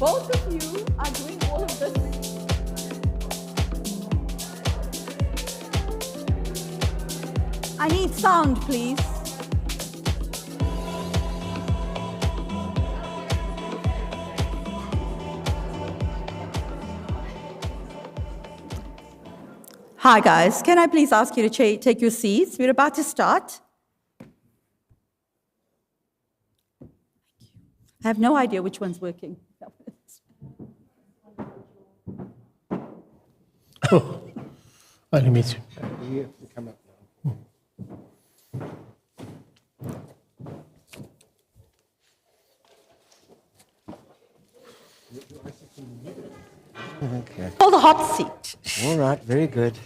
Both of you are doing all of this. I need sound, please. Hi, guys. Can I please ask you to take your seats? We're about to start. I have no idea which one's working. Only me too. You have to come up now. Okay. Hold the hot seat. All right, very good.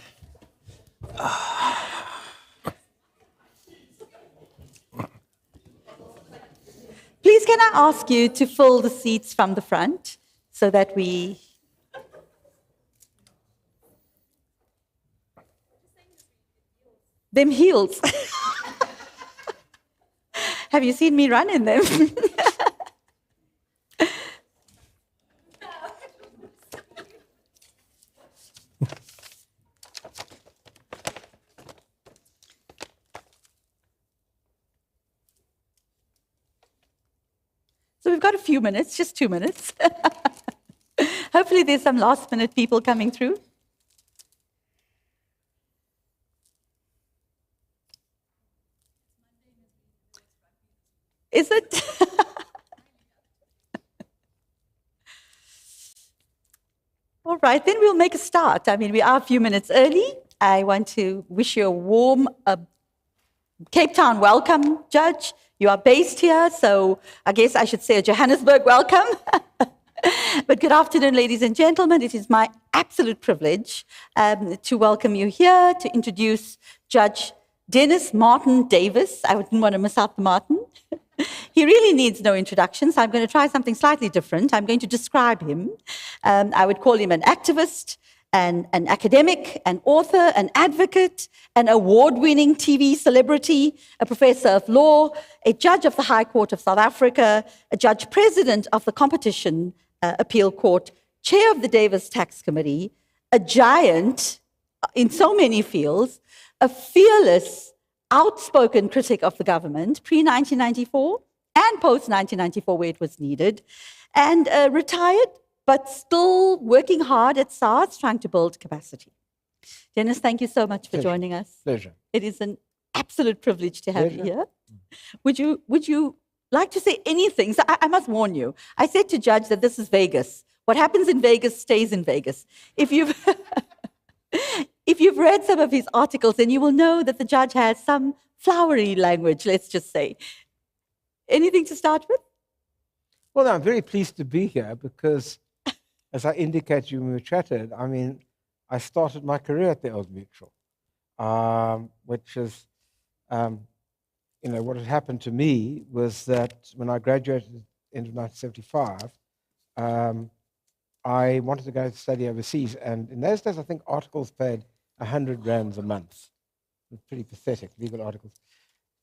Please, can I ask you to fill the seats from the front so that we... Them heels. Have you seen me run in them? So we've got a few minutes, just 2 minutes. Hopefully there's some last-minute people coming through. Is it? All right, then we'll make a start. I mean, we are a few minutes early. I want to wish you a warm Cape Town welcome, Judge. You are based here, so I guess I should say a Johannesburg welcome. But good afternoon, ladies and gentlemen. It is my absolute privilege to welcome you here, to introduce Judge Dennis Martin Davis. I wouldn't want to miss out the Martin. He really needs no introduction, so I'm going to try something slightly different. I'm going to describe him. I would call him an activist, an academic, an author, an advocate, an award-winning TV celebrity, a professor of law, a judge of the High Court of South Africa, a judge president of the Competition Appeal Court, chair of the Davis Tax Committee, a giant in so many fields, a fearless, outspoken critic of the government pre-1994 and post-1994 where it was needed, and retired but still working hard at SARS, trying to build capacity. Dennis, thank you so much for joining us. Pleasure. It is an absolute privilege to have you here. Would you like to say anything? So I must warn you. I said to Judge that this is Vegas. What happens in Vegas stays in Vegas. If you've if you've read some of his articles, then you will know that the judge has some flowery language, let's just say. Anything to start with? Well, I'm very pleased to be here because, as I indicated when we chatted, I mean, I started my career at the Old Mutual, which is, what had happened to me was that when I graduated at the end of 1975, I wanted to go to study overseas. And in those days, I think articles paid 100 rands a month. It was pretty pathetic, legal articles.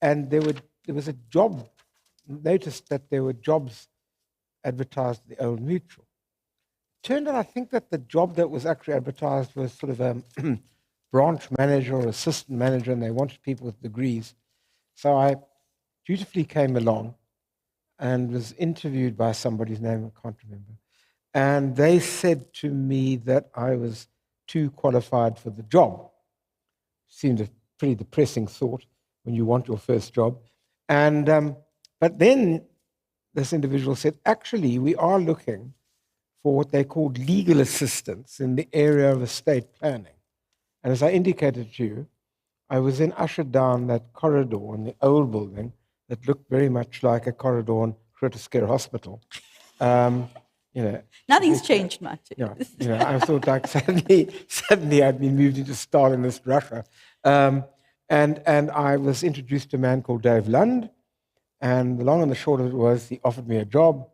And there was a job, noticed that there were jobs advertised at the Old Mutual. Turned out, I think that the job that was actually advertised was sort of a branch manager or assistant manager, and they wanted people with degrees. So I dutifully came along and was interviewed by somebody's name I can't remember. And they said to me that I was too qualified for the job. Seemed a pretty depressing thought when you want your first job. And but then this individual said, actually, we are looking for what they called legal assistance in the area of estate planning. And as I indicated to you, I was then ushered down that corridor in the old building that looked very much like a corridor in Groote Schuur Hospital. Nothing's changed much. I thought like suddenly I'd been moved into Stalinist Russia. And I was introduced to a man called Dave Lund, and the long and the short of it was he offered me a job,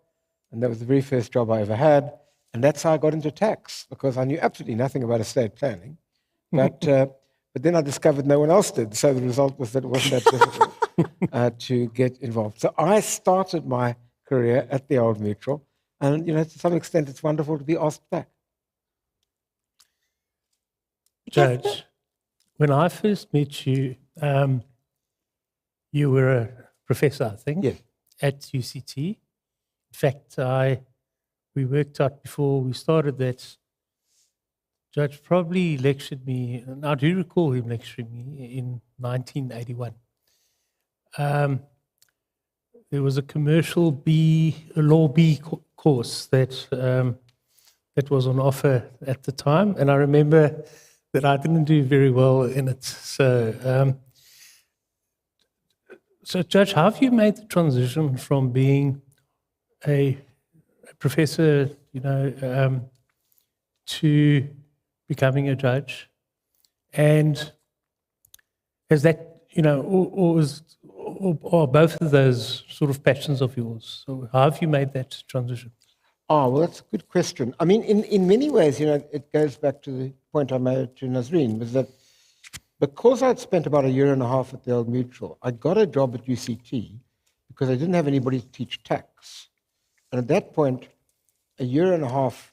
and that was the very first job I ever had, and that's how I got into tax, because I knew absolutely nothing about estate planning, but then I discovered no one else did, so the result was that it wasn't that difficult to get involved. So I started my career at the Old Mutual And, to some extent, it's wonderful to be asked back. Judge, when I first met you, you were a professor, I think, Yes. at UCT. In fact, we worked out before we started that Judge probably lectured me, and I do recall him lecturing me in 1981. There was a commercial law B course that was on offer at the time, and I remember that I didn't do very well in it. So, Judge, how have you made the transition from being a professor, to becoming a judge? And has that, or both of those sort of passions of yours? So how have you made that transition? Oh, well, that's a good question. I mean, in many ways, it goes back to the point I made to Nazreen, was that because I'd spent about a year and a half at the Old Mutual, I got a job at UCT because I didn't have anybody to teach tax. And at that point, a year and a half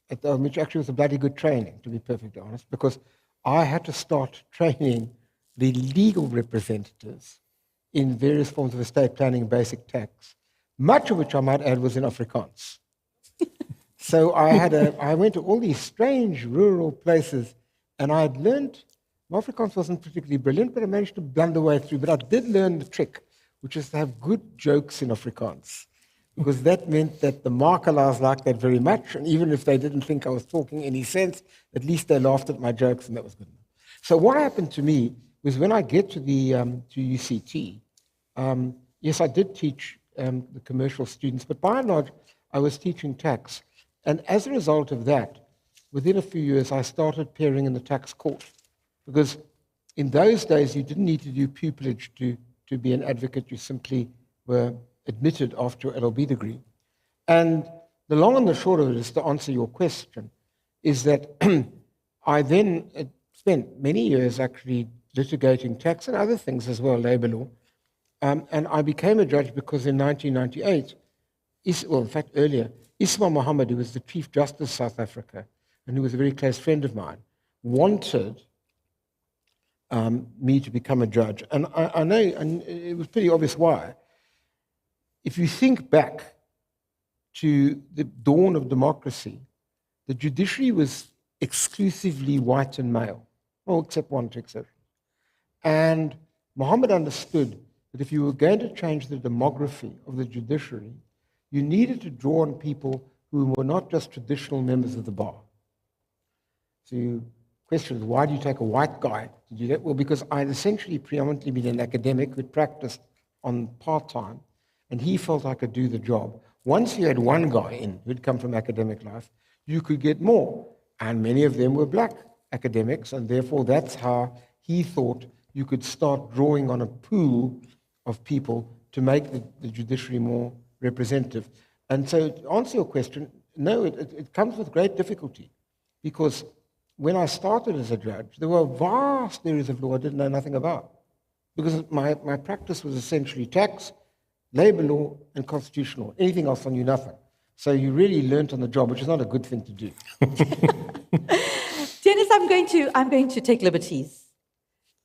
at the Old Mutual actually was a bloody good training, to be perfectly honest, because I had to start training the legal representatives in various forms of estate planning and basic tax, much of which I might add was in Afrikaans. So I went to all these strange rural places, and I had learned, my Afrikaans wasn't particularly brilliant, but I managed to blunder way through. But I did learn the trick, which is to have good jokes in Afrikaans, because that meant that the makelaars liked that very much, and even if they didn't think I was talking any sense, at least they laughed at my jokes, and that was good enough. So what happened to me was when I get to to UCT, yes, I did teach the commercial students, but by and large, I was teaching tax. And as a result of that, within a few years, I started appearing in the tax court. Because in those days, you didn't need to do pupillage to be an advocate. You simply were admitted after your LLB degree. And the long and the short of it is, to answer your question, is that I then spent many years actually litigating tax and other things as well, labor law. And I became a judge because in 1998, in fact earlier, Ismail Mohammed, who was the Chief Justice of South Africa, and who was a very close friend of mine, wanted me to become a judge. And I know, and it was pretty obvious why. If you think back to the dawn of democracy, the judiciary was exclusively white and male, well, except one or two exceptions. And Mohammed understood that if you were going to change the demography of the judiciary, you needed to draw on people who were not just traditional members of the bar. So the question is, why do you take a white guy to do that? Well, because I'd essentially predominantly been an academic who'd practiced on part-time, and he felt I could do the job. Once you had one guy in who'd come from academic life, you could get more. And many of them were black academics, and therefore that's how he thought you could start drawing on a pool of people to make the judiciary more representative. And so to answer your question, no, it comes with great difficulty, because when I started as a judge, there were vast areas of law I didn't know nothing about, because my practice was essentially tax, labor law, and constitutional law. Anything else I knew nothing. So you really learnt on the job, which is not a good thing to do. Dennis, I'm going to take liberties.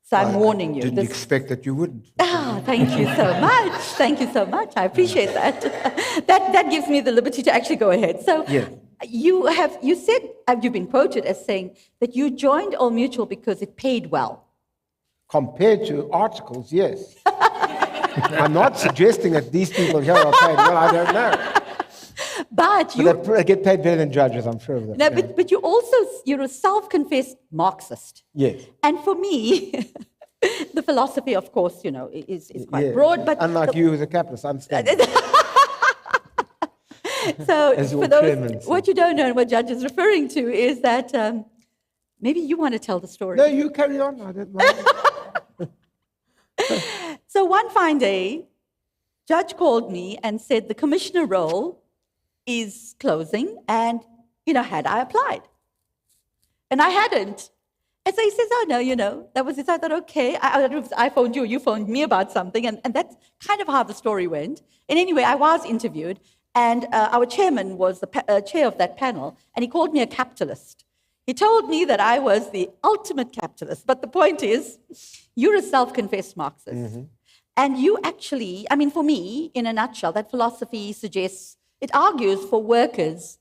So I'm warning you. Didn't expect that you wouldn't. Thank you so much. Thank you so much. I appreciate that. That gives me the liberty to actually go ahead. So yeah. You said, you've been quoted as saying that you joined Old Mutual because it paid well. Compared to articles, yes. I'm not suggesting that these people here are paid well. I don't know. But they get paid better than judges, I'm sure of that. No, yeah. but you're a self-confessed Marxist. Yes. And for me, the philosophy, of course, is quite broad. But unlike you as a capitalist, I understand. So for those, what you don't know and what Judge is referring to is that maybe you want to tell the story. No, you carry on. I don't mind. So one fine day, Judge called me and said the commissioner role is closing, and, had I applied? And I hadn't. And so he says, oh, no, that was it. I thought, okay, I phoned you, or you phoned me about something, and that's kind of how the story went. And anyway, I was interviewed, And our chairman was the chair of that panel, and he called me a capitalist. He told me that I was the ultimate capitalist. But the point is, you're a self-confessed Marxist. Mm-hmm. And you actually, I mean, for me, in a nutshell, that philosophy suggests, it argues for workers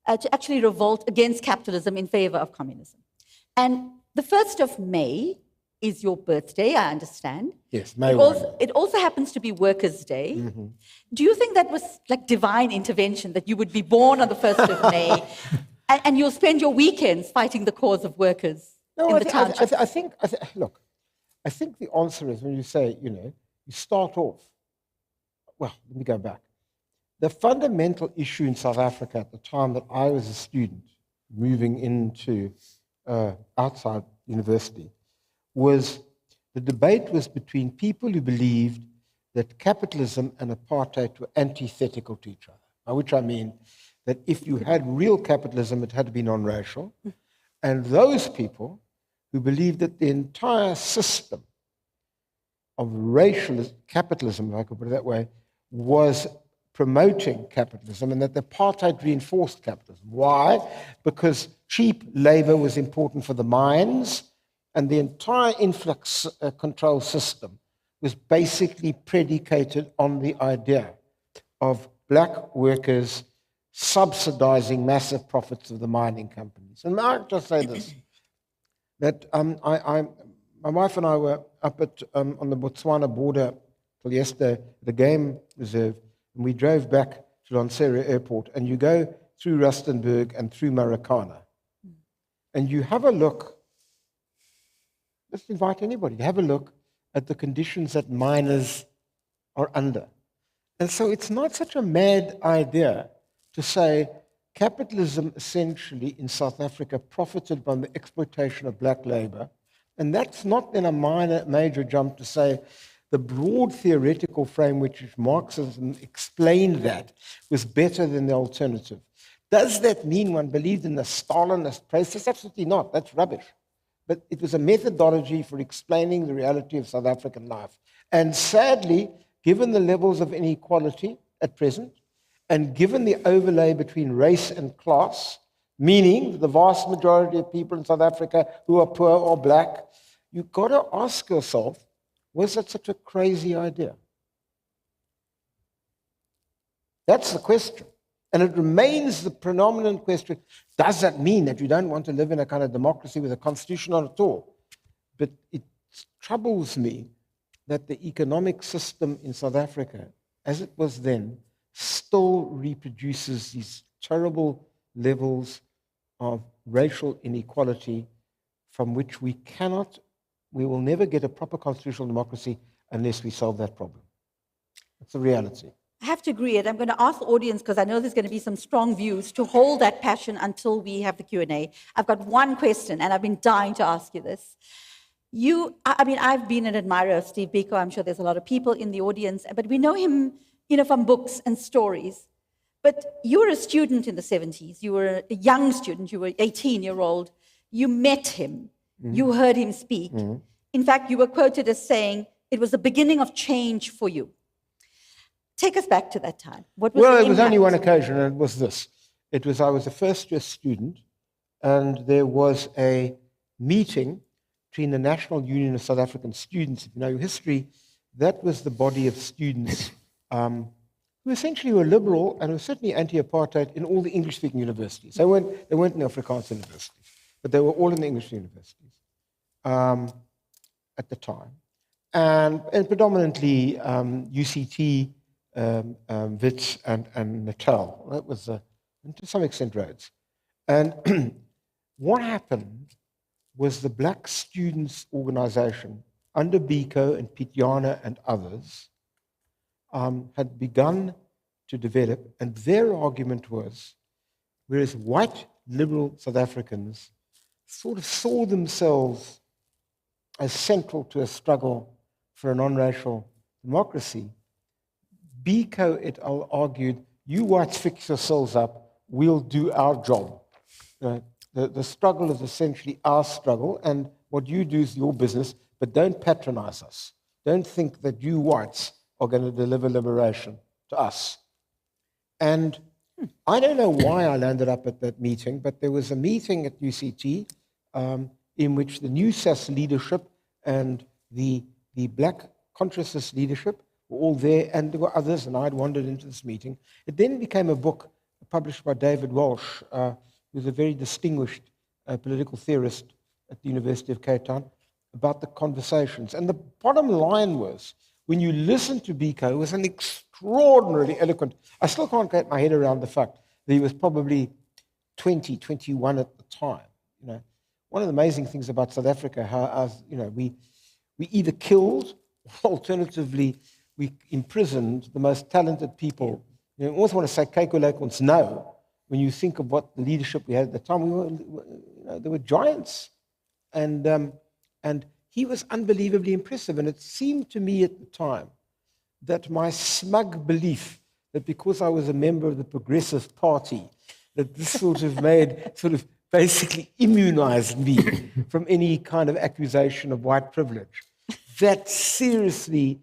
to actually revolt against capitalism in favor of communism. And the 1st of May is your birthday, I understand. Yes, May 1. It also happens to be Workers' Day. Mm-hmm. Do you think that was like divine intervention, that you would be born on the 1st of May and you'll spend your weekends fighting the cause of workers in the township? Look, I think the answer is when you say, you start off, well, let me go back. The fundamental issue in South Africa at the time that I was a student moving into outside university was the debate was between people who believed that capitalism and apartheid were antithetical to each other, by which I mean that if you had real capitalism, it had to be non-racial, and those people who believed that the entire system of racial capitalism, if I could put it that way, was promoting capitalism and that the apartheid reinforced capitalism. Why? Because cheap labor was important for the mines, and the entire influx control system was basically predicated on the idea of black workers subsidizing massive profits of the mining companies. And I just say this, that my wife and I were up on the Botswana border till yesterday at a game reserve, and we drove back to Lanseria Airport, and you go through Rustenburg and through Marikana, and you have a look. Let's invite anybody to have a look at the conditions that miners are under. And so it's not such a mad idea to say capitalism essentially in South Africa profited from the exploitation of black labor. And that's not then a major jump to say the broad theoretical frame which Marxism explained that was better than the alternative. Does that mean one believed in the Stalinist process? Absolutely not. That's rubbish. But it was a methodology for explaining the reality of South African life. And sadly, given the levels of inequality at present, and given the overlay between race and class, meaning the vast majority of people in South Africa who are poor or black, you've got to ask yourself, was that such a crazy idea? That's the question. And it remains the predominant question. Does that mean that you don't want to live in a kind of democracy with a constitution? Not at all. But it troubles me that the economic system in South Africa, as it was then, still reproduces these terrible levels of racial inequality from which we will never get a proper constitutional democracy unless we solve that problem. That's the reality. I have to agree, and I'm going to ask the audience, because I know there's going to be some strong views, to hold that passion until we have the Q&A. I've got one question, and I've been dying to ask you this. I've been an admirer of Steve Biko. I'm sure there's a lot of people in the audience, but we know him, from books and stories. But you were a student in the 70s. You were a young student. You were 18-year-old. You met him. Mm-hmm. You heard him speak. Mm-hmm. In fact, you were quoted as saying it was the beginning of change for you. Take us back to that time. What was it was only one occasion, and it was this. I was a first-year student, and there was a meeting between the National Union of South African Students. If you know your history, that was the body of students who essentially were liberal and were certainly anti-apartheid in all the English-speaking universities. They weren't in the Afrikaans universities, but they were all in the English universities at the time. And predominantly UCT, Wits and Natal. That was, and to some extent, Rhodes. And what happened was the Black Students' Organization, under Biko and Pityana and others, had begun to develop, and their argument was, whereas white liberal South Africans sort of saw themselves as central to a struggle for a non-racial democracy, Biko et al. Argued, you whites fix yourselves up, we'll do our job. The struggle is essentially our struggle, and what you do is your business, but don't patronize us. Don't think that you whites are going to deliver liberation to us. And I don't know why I landed up at that meeting, but there was a meeting at UCT in which the New SAS leadership and the Black consciousness leadership were all there, and there were others, and I had wandered into this meeting. It then became a book published by David Walsh, who's a very distinguished political theorist at the University of Cape Town, about the conversations. And the bottom line was, when you listen to Biko, it was an extraordinarily eloquent. I still can't get my head around the fact that he was probably 20, 21 at the time. You know, one of the amazing things about South Africa, how we either killed, or alternatively, we imprisoned the most talented people. You know, I always want to say Keiko Lekons, no. When you think of what the leadership we had at the time, there were giants. And he was unbelievably impressive. And it seemed to me at the time that my smug belief that because I was a member of the Progressive Party, that this sort of basically immunized me from any kind of accusation of white privilege. That seriously,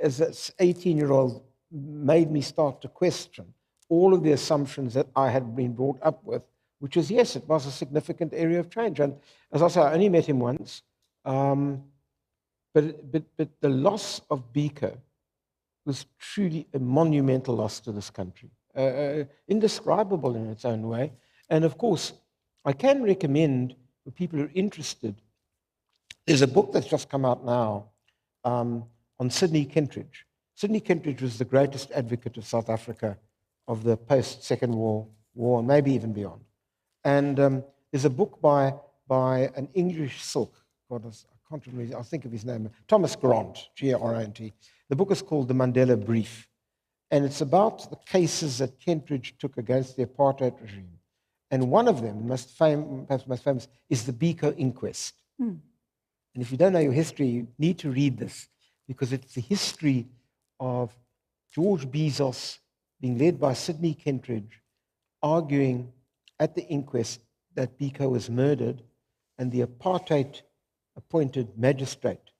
as an 18-year-old, made me start to question all of the assumptions that I had been brought up with, which is, yes, it was a significant area of change. And as I say, I only met him once, but the loss of Biko was truly a monumental loss to this country, indescribable in its own way. And of course, I can recommend for people who are interested, there's a book that's just come out now on Sidney Kentridge. Sidney Kentridge was the greatest advocate of South Africa of the post-Second World War, and maybe even beyond. And there's a book by an English silk, God, I can't remember, I'll think of his name, Thomas Grant, G-R-A-N-T. The book is called The Mandela Brief, and it's about the cases that Kentridge took against the apartheid regime. And one of them, perhaps most famous, is the Biko inquest. And if you don't know your history, you need to read this, because it's the history of George Bezos being led by Sidney Kentridge, arguing at the inquest that Biko was murdered, and the apartheid-appointed magistrate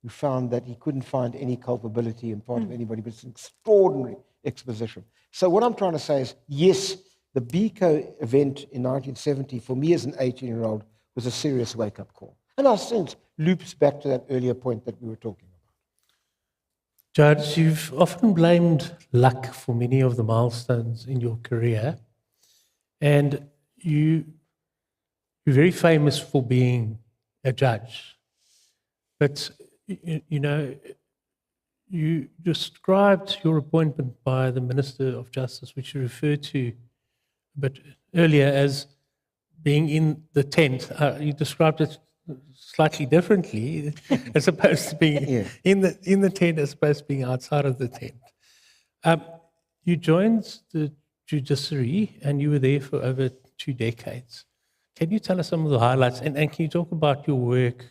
who found that he couldn't find any culpability in part of anybody, but it's an extraordinary exposition. So what I'm trying to say is, yes, the Biko event in 1970, for me as an 18-year-old, was a serious wake-up call. And our sense loops back to that earlier point that we were talking about. Judge, you've often blamed luck for many of the milestones in your career, and you're very famous for being a judge. But, you know, you described your appointment by the Minister of Justice, which you referred to a bit earlier, as being in the tent. You described it slightly differently, as opposed to being in the tent, as opposed to being outside of the tent. You joined the judiciary, and you were there for over 2 decades. Can you tell us some of the highlights, and can you talk about your work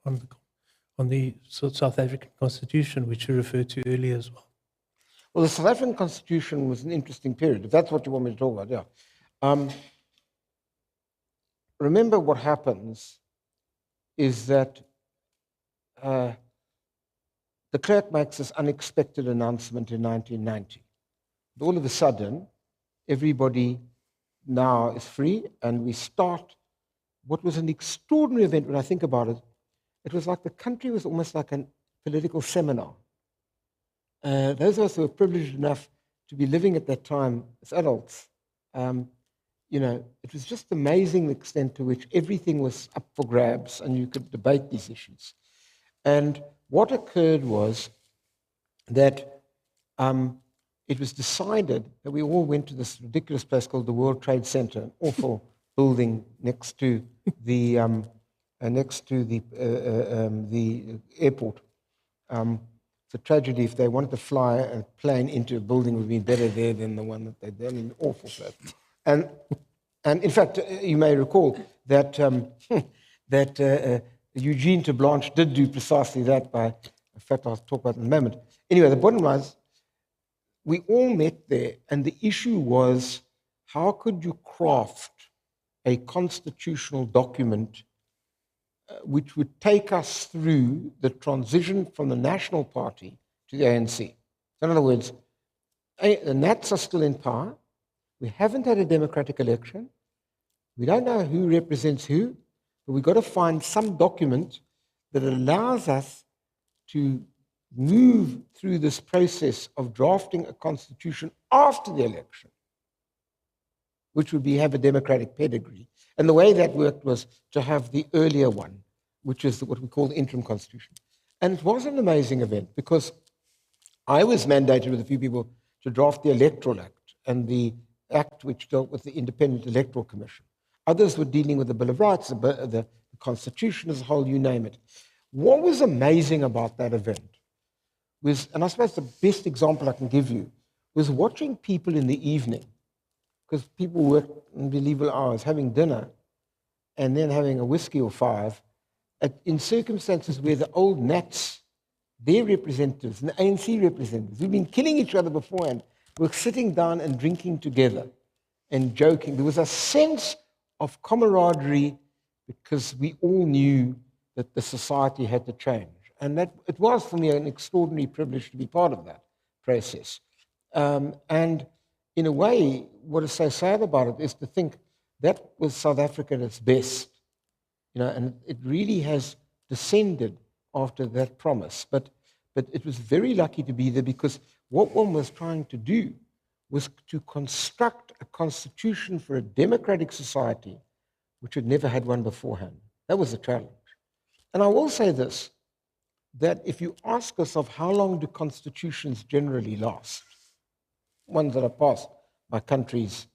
on the South African Constitution, which you referred to earlier as well? Well, the South African Constitution was an interesting period, if that's what you want me to talk about, yeah. Remember what happens is that the clerk makes this unexpected announcement in 1990. All of a sudden, everybody now is free, and we start what was an extraordinary event. When I think about it, it was like the country was almost like a political seminar. Those of us who were privileged enough to be living at that time as adults, you know, it was just amazing the extent to which everything was up for grabs and you could debate these issues. And what occurred was that it was decided that we all went to this ridiculous place called the World Trade Center, an awful building next to the airport. It's a tragedy. If they wanted to fly a plane into a building, it would be better there than the one that they did. I mean, awful place. And in fact, you may recall that Eugene de Blanche did do precisely that. In fact, I'll talk about it in a moment. Anyway, the bottom line is, we all met there, and the issue was, how could you craft a constitutional document which would take us through the transition from the National Party to the ANC? In other words, The Nats are still in power. We haven't had a democratic election. We don't know who represents who, but we've got to find some document that allows us to move through this process of drafting a constitution after the election, which would have a democratic pedigree. And the way that worked was to have the earlier one, which is what we call the interim constitution. And it was an amazing event because I was mandated with a few people to draft the Electoral Act and the act which dealt with the Independent Electoral Commission. Others were dealing with the Bill of Rights, the Constitution as a whole, you name it. What was amazing about that event was, and I suppose the best example I can give you, was watching people in the evening, because people work unbelievable hours, having dinner and then having a whiskey or five, in circumstances where the old Nats, their representatives, and the ANC representatives, who've been killing each other beforehand, were sitting down and drinking together and joking. There was a sense of camaraderie because we all knew that the society had to change. And that it was, for me, an extraordinary privilege to be part of that process. And in a way, what is so sad about it is to think that was South Africa at its best. And it really has descended after that promise. But it was very lucky to be there because what one was trying to do was to construct a constitution for a democratic society which had never had one beforehand. That was the challenge. And I will say this, that if you ask yourself how long do constitutions generally last, ones that are passed by countries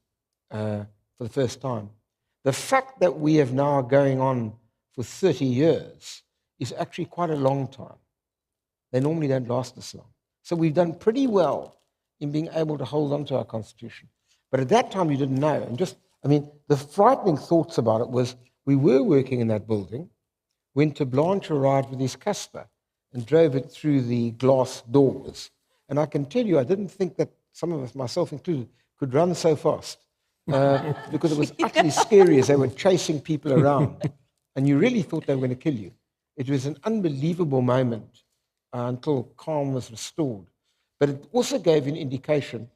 for the first time, the fact that we have now going on for 30 years is actually quite a long time. They normally don't last this long. So we've done pretty well in being able to hold on to our constitution. But at that time, you didn't know. And the frightening thoughts about it was we were working in that building when Blanche arrived with his Casper and drove it through the glass doors. And I can tell you, I didn't think that some of us, myself included, could run so fast because it was utterly scary as they were chasing people around. And you really thought they were going to kill you. It was an unbelievable moment until calm was restored. But it also gave an indication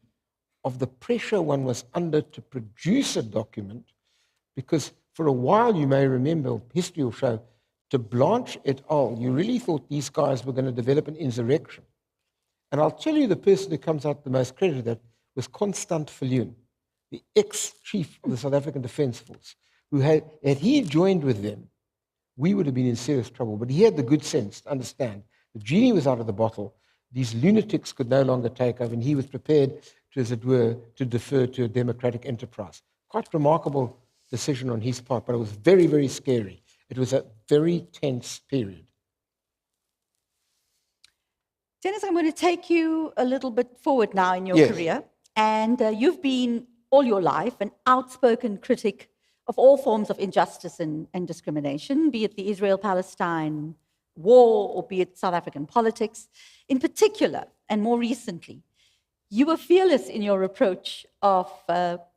of the pressure one was under to produce a document, because for a while, you may remember, history will show, to Blanche et al., you really thought these guys were going to develop an insurrection. And I'll tell you the person who comes out the most credit of that was Constant Viljoen, the ex-chief of the South African Defence Force, who had he joined with them, we would have been in serious trouble. But he had the good sense to understand the genie was out of the bottle, these lunatics could no longer take over, and he was prepared to, as it were, to defer to a democratic enterprise. Quite remarkable decision on his part, but it was very, very scary. It was a very tense period. Dennis, I'm going to take you a little bit forward now in your Yes. career. And you've been all your life an outspoken critic of all forms of injustice and discrimination, be it the Israel-Palestine war or be it South African politics. In particular, and more recently, you were fearless in your reproach of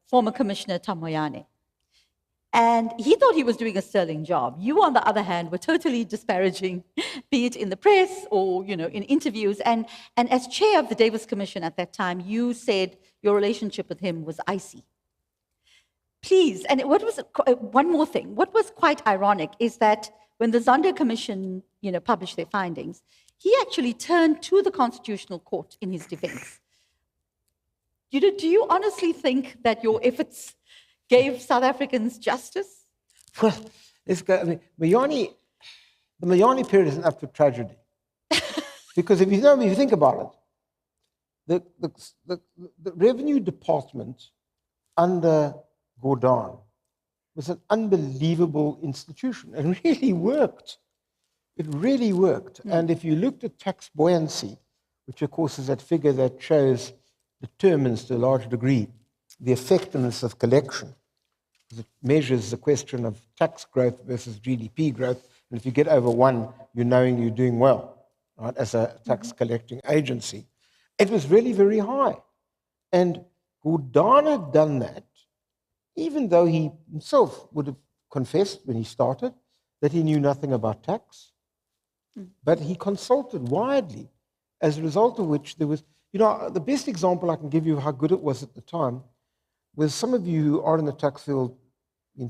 former Commissioner Tamoyane. And he thought he was doing a sterling job. You, on the other hand, were totally disparaging, be it in the press or in interviews. And as chair of the Davis Commission at that time, you said your relationship with him was icy. Please, and one more thing. What was quite ironic is that when the Zondo Commission, published their findings, he actually turned to the Constitutional Court in his defense. Do you honestly think that your efforts gave South Africans justice? Well, the Mayani period is an absolute tragedy. Because if you think about it, the Revenue Department under Gordon was an unbelievable institution. It really worked. It really worked. Mm. And if you looked at tax buoyancy, which of course is that figure that determines to a large degree the effectiveness of collection, because it measures the question of tax growth versus GDP growth. And if you get over 1, you're knowing you're doing well, right, as a tax collecting agency. It was really very high. And Gordon had done that, even though he himself would have confessed when he started that he knew nothing about tax. But he consulted widely, as a result of which You know, the best example I can give you of how good it was at the time was some of you who are in the tax field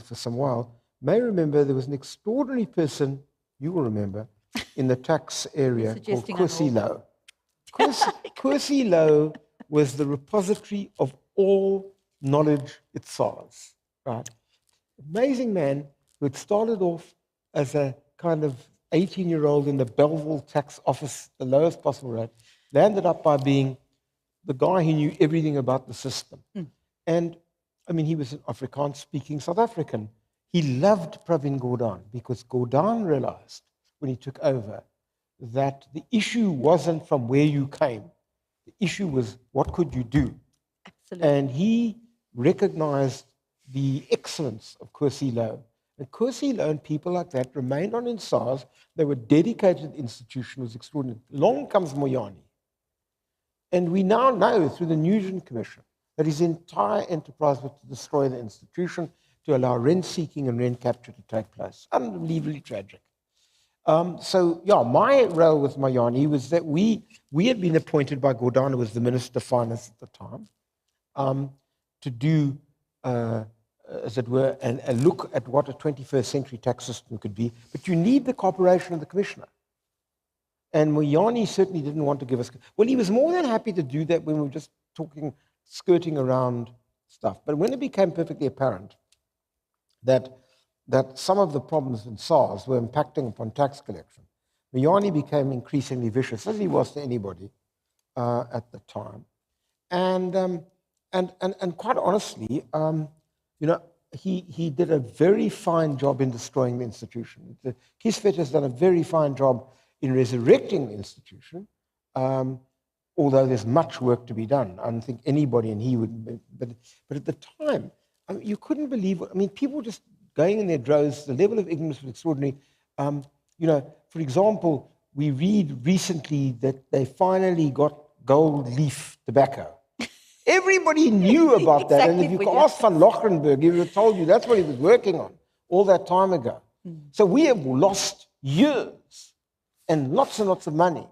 for some while may remember there was an extraordinary person, you will remember, in the tax area called Kwesi Low. Kwesi Low was the repository of all knowledge at SARS, right? Amazing man who had started off as a kind of 18-year-old in the Belleville tax office, the lowest possible rate, landed up by being the guy who knew everything about the system. And, I mean, he was an Afrikaans-speaking South African. He loved Pravin Gordhan because Gordhan realized when he took over that the issue wasn't from where you came. The issue was, what could you do? Absolutely. And he recognized the excellence of Kwesi Low. And Kwesi Low and people like that remained on in SARS. They were dedicated institution, was extraordinary. Along comes Moyane. And we now know through the Nugent Commission that his entire enterprise was to destroy the institution, to allow rent-seeking and rent capture to take place. Unbelievably tragic. So, yeah, my role with Moyane was that we had been appointed by Gordhan, who was the Minister of Finance at the time, to do, as it were, a look at what a 21st century tax system could be. But you need the cooperation of the Commissioner. And Moyane certainly didn't want to give us... Well, he was more than happy to do that when we were just talking, skirting around stuff. But when it became perfectly apparent that some of the problems in SARS were impacting upon tax collection, Moyane became increasingly vicious, as he was to anybody at the time. And quite honestly, you know, he did a very fine job in destroying the institution. Kisvet has done a very fine job in resurrecting the institution, although there's much work to be done. I don't think anybody, and he would, but at the time, I mean, you couldn't believe, I mean, people just going in their droves, the level of ignorance was extraordinary. You know, for example, we read recently that they finally got gold leaf tobacco. Everybody knew about that, and if you could ask Van Lochenberg, he would have told you that's what he was working on all that time ago. So we have lost years and lots of money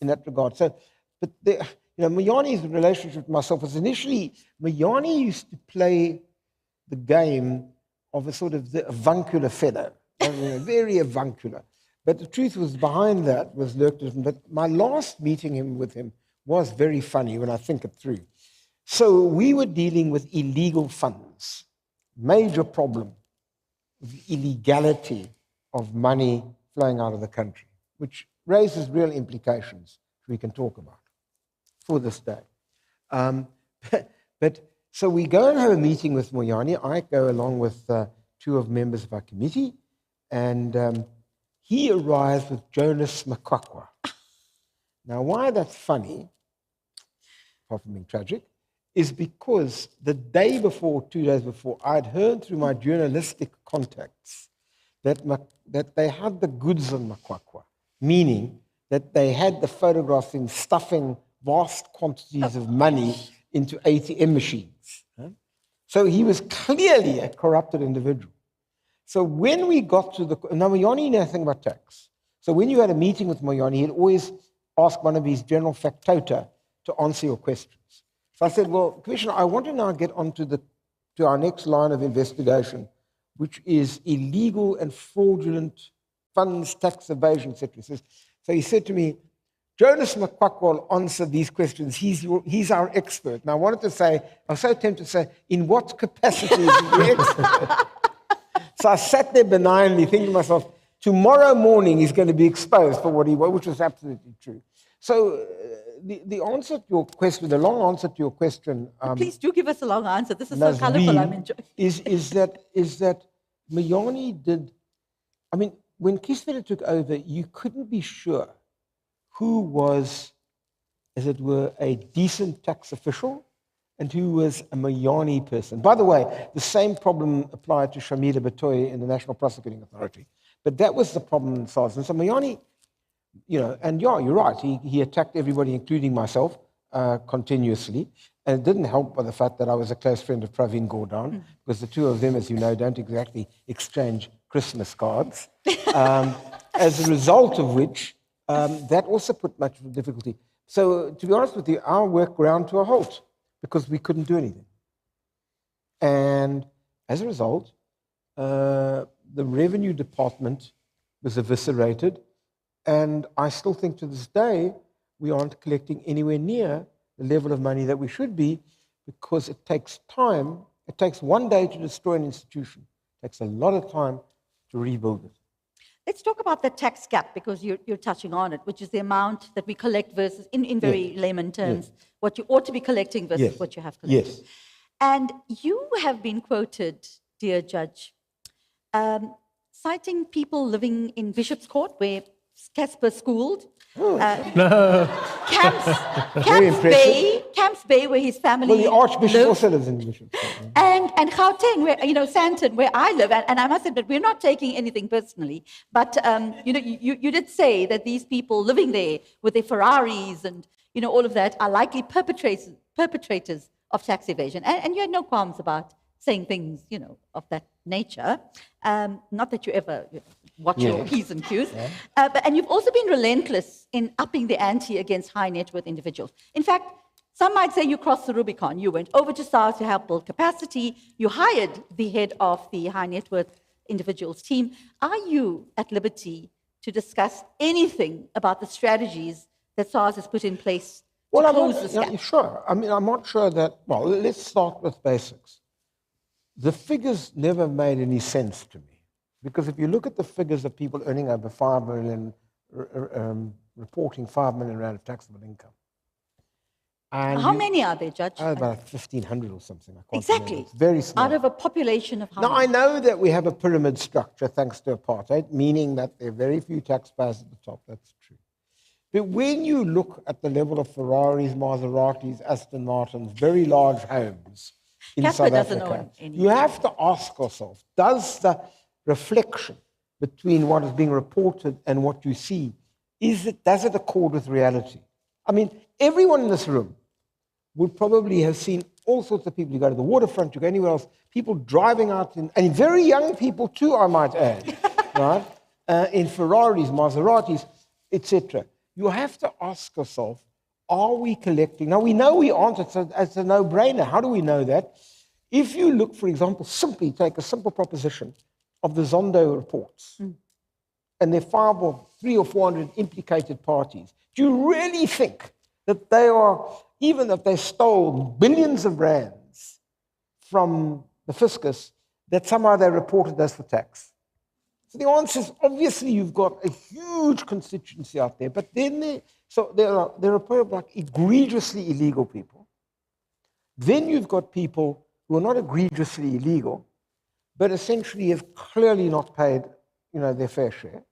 in that regard. So, but you know, Moyane's relationship with myself was initially, Moyane used to play the game of a sort of the avuncular fellow, I mean, very avuncular. But the truth was behind that was lurked. But my last meeting with him was very funny when I think it through. So we were dealing with illegal funds, major problem, the illegality of money flowing out of the country, which raises real implications we can talk about for this day. But so we go and have a meeting with Moyane. I go along with two of members of our committee, and he arrives with Jonas Makwakwa. Now, why that's funny, apart from being tragic, is because the day before, 2 days before, I'd heard through my journalistic contacts that they had the goods on Makwakwa, meaning that they had the photographs in stuffing vast quantities of money into ATM machines. So he was clearly a corrupted individual. So when we got to the... Now, Moyane knew nothing about tax. So when you had a meeting with Moyane, he'd always ask one of his general factota to answer your questions. So I said, well, Commissioner, I want to now get on to our next line of investigation, which is illegal and fraudulent funds, tax evasion, etc. So he said to me, Jonas Makwakwa will answer these questions. He's our expert. And I wanted to say, I was so tempted to say, in what capacity is he the expert? So I sat there benignly thinking to myself, tomorrow morning he's going to be exposed for what he was, which was absolutely true. So the answer to your question, the long answer to your question... Please do give us a long answer. This is so colorful. I'm enjoying is that Moyane did... I mean, when Kisvet took over, you couldn't be sure who was, as it were, a decent tax official and who was a Moyane person. By the way, the same problem applied to Shamila Batoy in the National Prosecuting Authority. But that was the problem in SARS. And so Moyane, you know, and yeah, you're right, he attacked everybody, including myself, continuously. And it didn't help by the fact that I was a close friend of Pravin Gordhan, because the two of them, as you know, don't exactly exchange Christmas cards. As a result of which, that also put much difficulty. So to be honest with you, our work ground to a halt because we couldn't do anything. And as a result, the revenue department was eviscerated. And I still think to this day, we aren't collecting anywhere near the level of money that we should be because it takes time. It takes one day to destroy an institution. It takes a lot of time to rebuild it. Let's talk about the tax gap because you're touching on it, which is the amount that we collect versus, in very layman terms, what you ought to be collecting versus what you have collected. Yes. And you have been quoted, dear Judge, citing people living in Bishop's Court where Casper schooled. Camps Bay, where his family Well, the Archbishop lives. also lives in Bishop. And Gauteng, where, Sandton, where I live, and I must admit, we're not taking anything personally, but, you did say that these people living there with their Ferraris and, all of that are likely perpetrators of tax evasion. And you had no qualms about saying things, of that nature. Not that you ever watch your P's and Q's. And you've also been relentless in upping the ante against high net worth individuals. In fact, some might say you crossed the Rubicon. You went over to SARS to help build capacity. You hired the head of the high net worth individuals team. Are you at liberty to discuss anything about the strategies that SARS has put in place to close this gap? Sure. I mean, I'm not sure that, well, let's start with basics. The figures never made any sense to me. Because if you look at the figures of people earning over 5 million, reporting 5 million rand of taxable income. And how many are there, Judge? About 1,500 or something. I can't Exactly. remember. It's very small. Out of a population of how Now, many? I know that we have a pyramid structure thanks to apartheid, meaning that there are very few taxpayers at the top. That's true. But when you look at the level of Ferraris, Maseratis, Aston Martins, very large homes in Casper South doesn't Africa, own any. you have to ask yourself, does the reflection between what is being reported and what you see, does it accord with reality? I mean, everyone in this room would probably have seen all sorts of people. You go to the waterfront, you go anywhere else, people driving out, and very young people too, I might add, right? In Ferraris, Maseratis, etc. You have to ask yourself, are we collecting? Now, we know we aren't. It's a no-brainer. How do we know that? If you look, for example, simply take a simple proposition of the Zondo reports, and there are 300 or 400 implicated parties, do you really think that they are, even if they stole billions of rands from the fiscus, that somehow they reported those for tax? So the answer is, obviously, you've got a huge constituency out there, but then there are people like egregiously illegal people. Then you've got people who are not egregiously illegal, but essentially have clearly not paid, their fair share.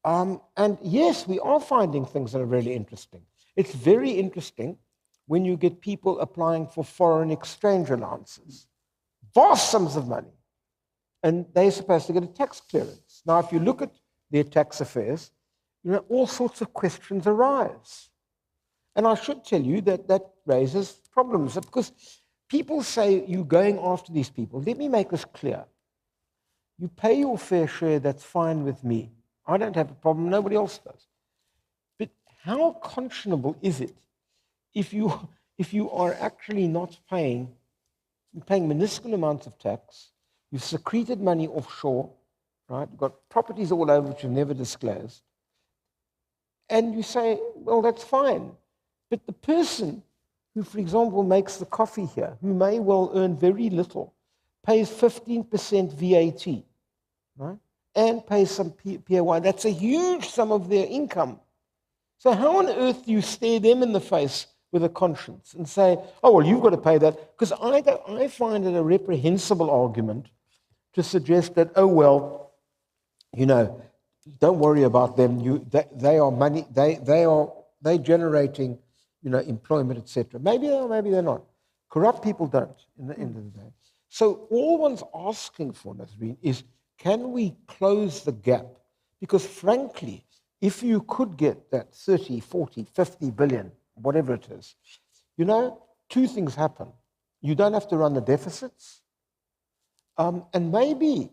And yes, we are finding things that are really interesting. It's very interesting when you get people applying for foreign exchange allowances, vast sums of money, and they're supposed to get a tax clearance. Now, if you look at their tax affairs, all sorts of questions arise. And I should tell you that raises problems, because people say you're going after these people. Let me make this clear. You pay your fair share, that's fine with me. I don't have a problem, nobody else does. But how conscionable is it if you are actually not paying minuscule amounts of tax, you've secreted money offshore, right? You've got properties all over which you've never disclosed, and you say, well, that's fine. But the person who, for example, makes the coffee here, who may well earn very little, pays 15% VAT, right? And pays some PAY. That's a huge sum of their income. So how on earth do you stare them in the face with a conscience and say, oh, well, you've got to pay that? Because I find it a reprehensible argument to suggest that, oh, well, don't worry about them. They are money. They're generating, employment, etc. Maybe they are, maybe they're not. Corrupt people don't. In the end of the day. So all one's asking for, Nazreen, is can we close the gap? Because frankly, if you could get that 30, 40, 50 billion, whatever it is, two things happen. You don't have to run the deficits, and maybe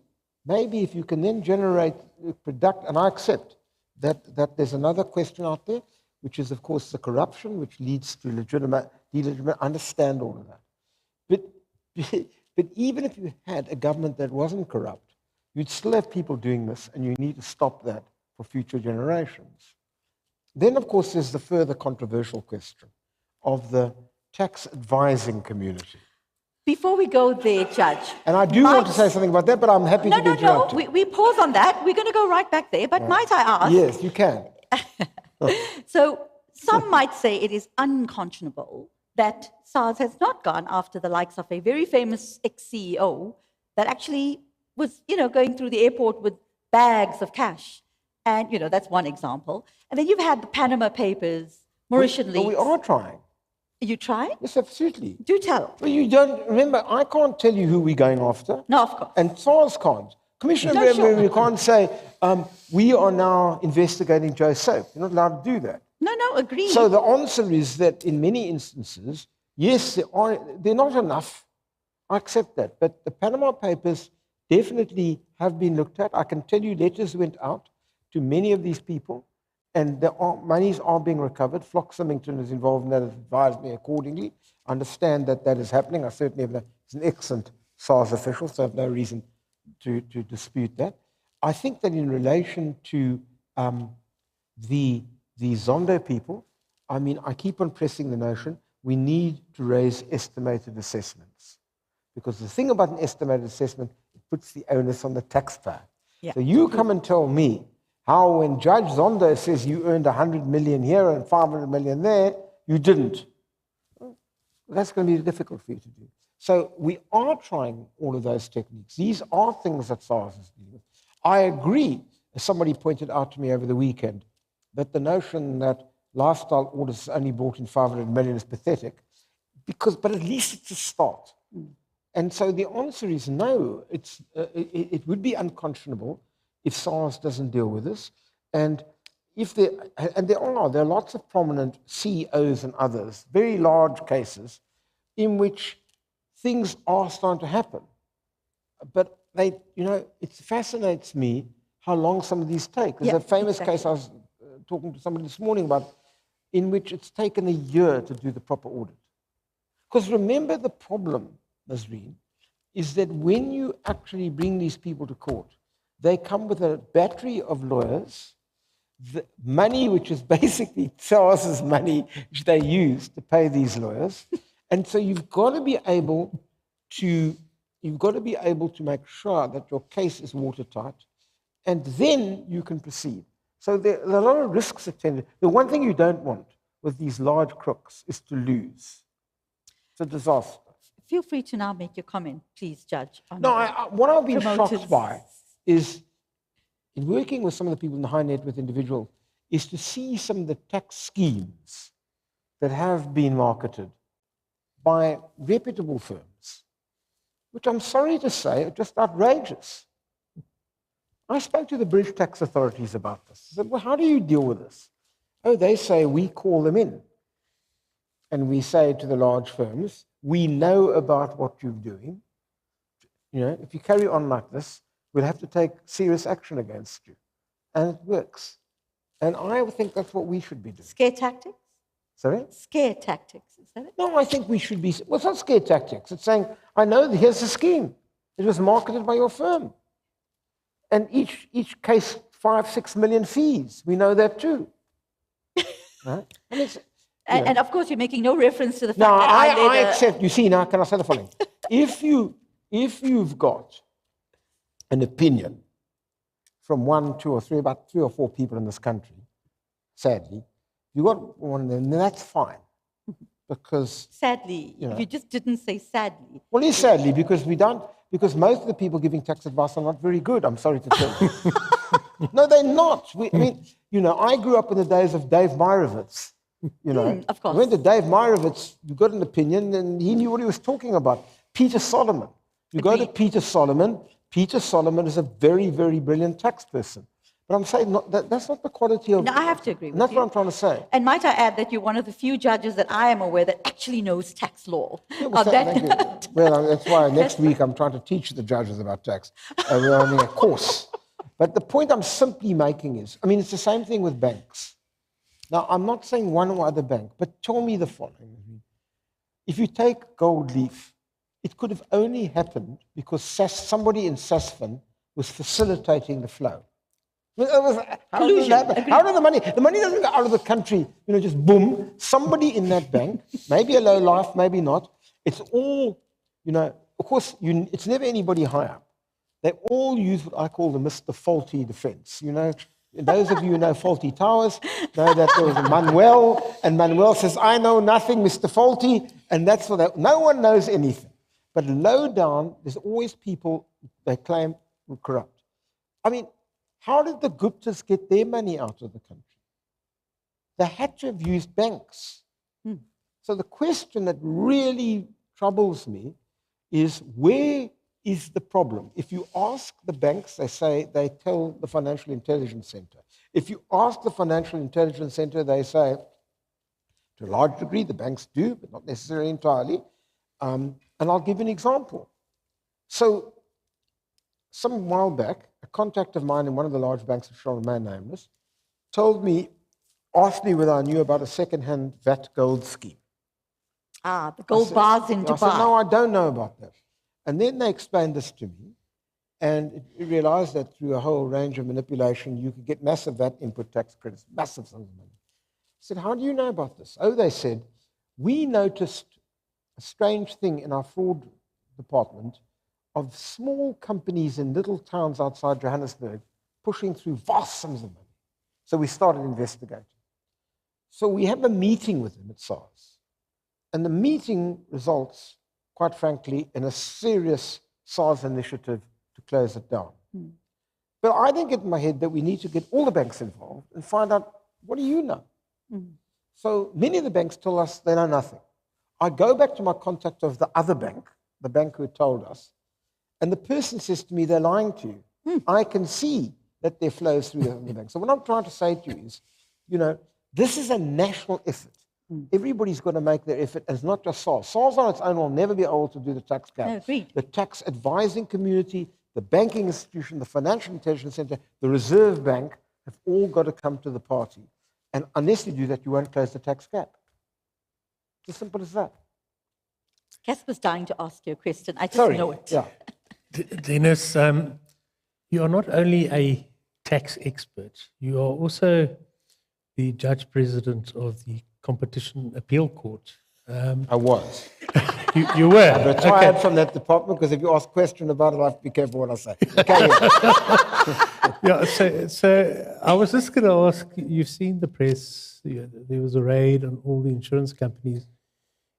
if you can then generate, and I accept that there's another question out there, which is, of course, the corruption, which leads to legitimate. I understand all of that. But even if you had a government that wasn't corrupt, you'd still have people doing this, and you need to stop that for future generations. Then, of course, there's the further controversial question of the tax advising community. Before we go there, Judge. And I do want to say something about that, but I'm happy to be interrupted. No. We pause on that. We're going to go right back there. But might I ask? Yes, you can. So some might say it is unconscionable that SARS has not gone after the likes of a very famous ex-CEO that actually was, going through the airport with bags of cash. And, that's one example. And then you've had the Panama Papers, Mauritian leaks. But we are trying. Are you trying? Yes, absolutely. Do tell. Well, you don't remember, I can't tell you who we're going after. No, of course. And SARS can't. Commissioner, No, sure. we can't say, we are now investigating Joe Soap. You're not allowed to do that. No, agreed. So the answer is that in many instances, yes, they're not enough. I accept that. But the Panama Papers definitely have been looked at. I can tell you letters went out to many of these people, and monies are being recovered. Flock Symington is involved in that, has advised me accordingly. I understand that that is happening. I certainly have he's an excellent SARS official, so I have no reason to dispute that. I think that in relation to the Zondo people, I keep on pressing the notion we need to raise estimated assessments. Because the thing about an estimated assessment, it puts the onus on the taxpayer. Yeah. So you come and tell me how when Judge Zondo says you earned 100 million here and 500 million there, you didn't. That's going to be difficult for you to do. So we are trying all of those techniques. These are things that SARS is dealing with. I agree, as somebody pointed out to me over the weekend, that the notion that lifestyle audits only brought in 500 million is pathetic, but at least it's a start. And so the answer is no. It would be unconscionable if SARS doesn't deal with this. And there are lots of prominent CEOs and others, very large cases, in which things are starting to happen. But it fascinates me how long some of these take. There's a famous case I was talking to somebody this morning about, in which it's taken a year to do the proper audit. Because remember, the problem, Nazreen, is that when you actually bring these people to court, they come with a battery of lawyers, the money which is basically SARS's money, which they use to pay these lawyers. And so you've got to be able to make sure that your case is watertight, and then you can proceed. So there are a lot of risks attended. The one thing you don't want with these large crooks is to lose. It's a disaster. Feel free to now make your comment, please, Judge. No, what I've been shocked by is, in working with some of the people in the high net worth individual, is to see some of the tax schemes that have been marketed by reputable firms, which I'm sorry to say are just outrageous. I spoke to the British tax authorities about this. I said, well, how do you deal with this? Oh, they say we call them in. And we say to the large firms, we know about what you're doing. If you carry on like this, we'll have to take serious action against you. And it works. And I think that's what we should be doing. Scare tactics? Sorry? Scare tactics, is that it? No, I think we should be, well, it's not scare tactics. It's saying, I know, here's the scheme. It was marketed by your firm. And each case, 5-6 million fees. We know that too. Right? And of course, you're making no reference to the fact now, that I accept, you see, now can I say the following? If you've got an opinion from 1, 2, or 3, about 3 or 4 people in this country, sadly, you got one of them, then that's fine. Because sadly, if you just didn't say sadly. Well, it's sadly because most of the people giving tax advice are not very good, I'm sorry to tell you. No, they're not. I grew up in the days of Dave Meyerowitz. Of course. I went to Dave Meyerowitz, you got an opinion, and he knew what he was talking about. Peter Solomon. You go to Peter Solomon. Peter Solomon is a very, very brilliant tax person. But I'm saying that's not the quality of... No, I have to agree with you. That's what I'm trying to say. And might I add that you're one of the few judges that I am aware that actually knows tax law. Yeah, well, thank you. Well, that's why next week I'm trying to teach the judges about tax. We're running a course. But the point I'm simply making is, it's the same thing with banks. Now, I'm not saying one or other bank, but tell me the following. If you take Gold Leaf, it could have only happened because somebody in Sasfin was facilitating the flow. How does that happen? How does the money doesn't go out of the country, just boom. Somebody in that bank, maybe a low life, maybe not. It's all, of course, it's never anybody high up. They all use what I call the Mr. Faulty defense. Those of you who know Faulty Towers know that there was a Manuel, and Manuel says, I know nothing, Mr. Faulty, and that's what no one knows anything. But low down, there's always people they claim were corrupt. I mean, how did the Guptas get their money out of the country? They had to have used banks. So the question that really troubles me is, where is the problem? If you ask the banks, they tell the Financial Intelligence Center. If you ask the Financial Intelligence Center, they say, to a large degree, the banks do, but not necessarily entirely. And I'll give you an example. So, some while back, a contact of mine in one of the large banks, which shall remain nameless, asked me whether I knew about a second-hand VAT gold scheme. The gold bars in Dubai. I said, no, I don't know about that. And then they explained this to me, and we realized that through a whole range of manipulation, you could get massive VAT input tax credits, massive sums of money. I said, how do you know about this? Oh, they said, we noticed a strange thing in our fraud department of small companies in little towns outside Johannesburg pushing through vast sums of money. So we started investigating. So we have a meeting with them at SARS. And the meeting results, quite frankly, in a serious SARS initiative to close it down. But I then get in my head that we need to get all the banks involved and find out, what do you know? So many of the banks tell us they know nothing. I go back to my contact of the other bank, the bank who told us, and the person says to me, they're lying to you. I can see that there flows through the bank. So what I'm trying to say to you is, this is a national effort. Everybody's got to make their effort, and it's not just SARS. SARS on its own will never be able to do the tax gap. The tax advising community, the banking institution, the Financial Intelligence Center, the Reserve Bank have all got to come to the party. And unless you do that, you won't close the tax gap. It's as simple as that. Casper's dying to ask you a question. I just know it. Yeah. Dennis, you are not only a tax expert, you are also the judge president of the Competition Appeal Court. I was. You were? I retired from that department because if you ask a question about it, I have to be careful what I say. Okay, so I was just going to ask, you've seen the press, there was a raid on all the insurance companies.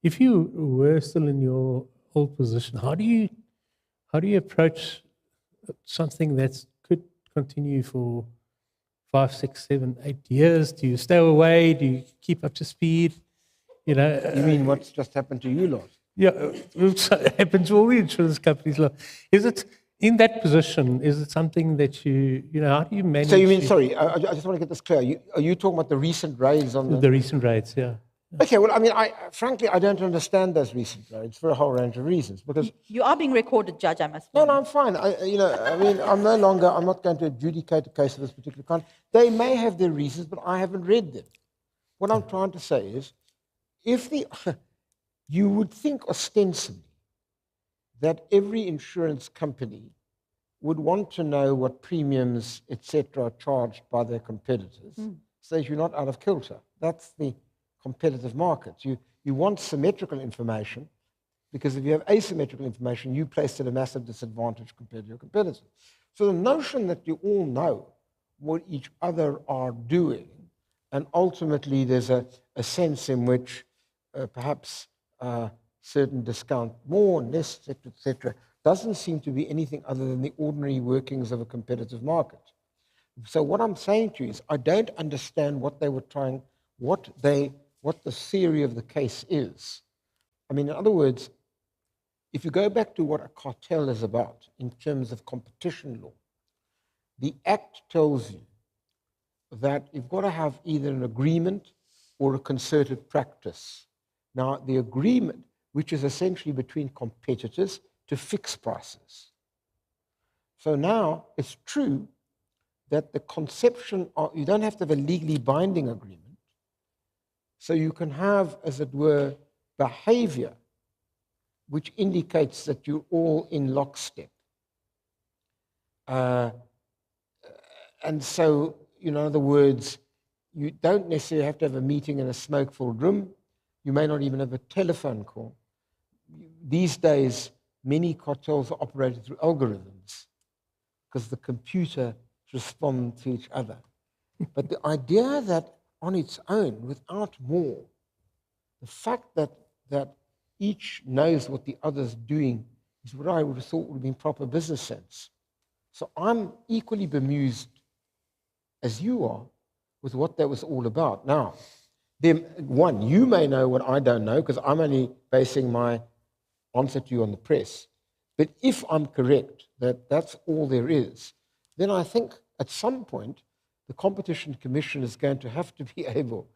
If you were still in your old position, how do you approach something that could continue for 5, 6, 7, 8 years? Do you stay away? Do you keep up to speed? You mean what's just happened to you, Lord? Yeah, it happens to all the insurance companies. Is it in that position? Is it something that how do you manage? So you mean, sorry, I just want to get this clear. Are you talking about the recent raids on the recent raids? Yeah. Okay, well, I mean, frankly, I don't understand those recent raids for a whole range of reasons. Because you are being recorded, Judge. I must. No, I'm fine. I'm not going to adjudicate a case of this particular kind. They may have their reasons, but I haven't read them. What I'm trying to say is, you would think ostensibly that every insurance company would want to know what premiums, etc., are charged by their competitors, so that you're not out of kilter. That's the competitive market. You want symmetrical information, because if you have asymmetrical information, you place at a massive disadvantage compared to your competitors. So the notion that you all know what each other are doing, and ultimately there's a sense in which perhaps certain discount more, less, etc., doesn't seem to be anything other than the ordinary workings of a competitive market. So what I'm saying to you is, I don't understand what they were trying, what the theory of the case is. I mean, in other words, if you go back to what a cartel is about in terms of competition law, the Act tells you that you've got to have either an agreement or a concerted practice. Now, the agreement, which is essentially between competitors to fix prices. So now it's true that the conception of, you don't have to have a legally binding agreement, So you can have, as it were, behavior which indicates that you're all in lockstep. And so, in other words, you don't necessarily have to have a meeting in a smoke-filled room. You may not even have a telephone call. These days, many cartels are operated through algorithms because the computer respond to each other. But the idea that on its own, without more, the fact that each knows what the other's doing is what I would have thought would have been proper business sense. So I'm equally bemused as you are with what that was all about. Now, one, you may know what I don't know because I'm only basing my answer to you on the press. But if I'm correct that that's all there is, then I think at some point the Competition Commission is going to have to be able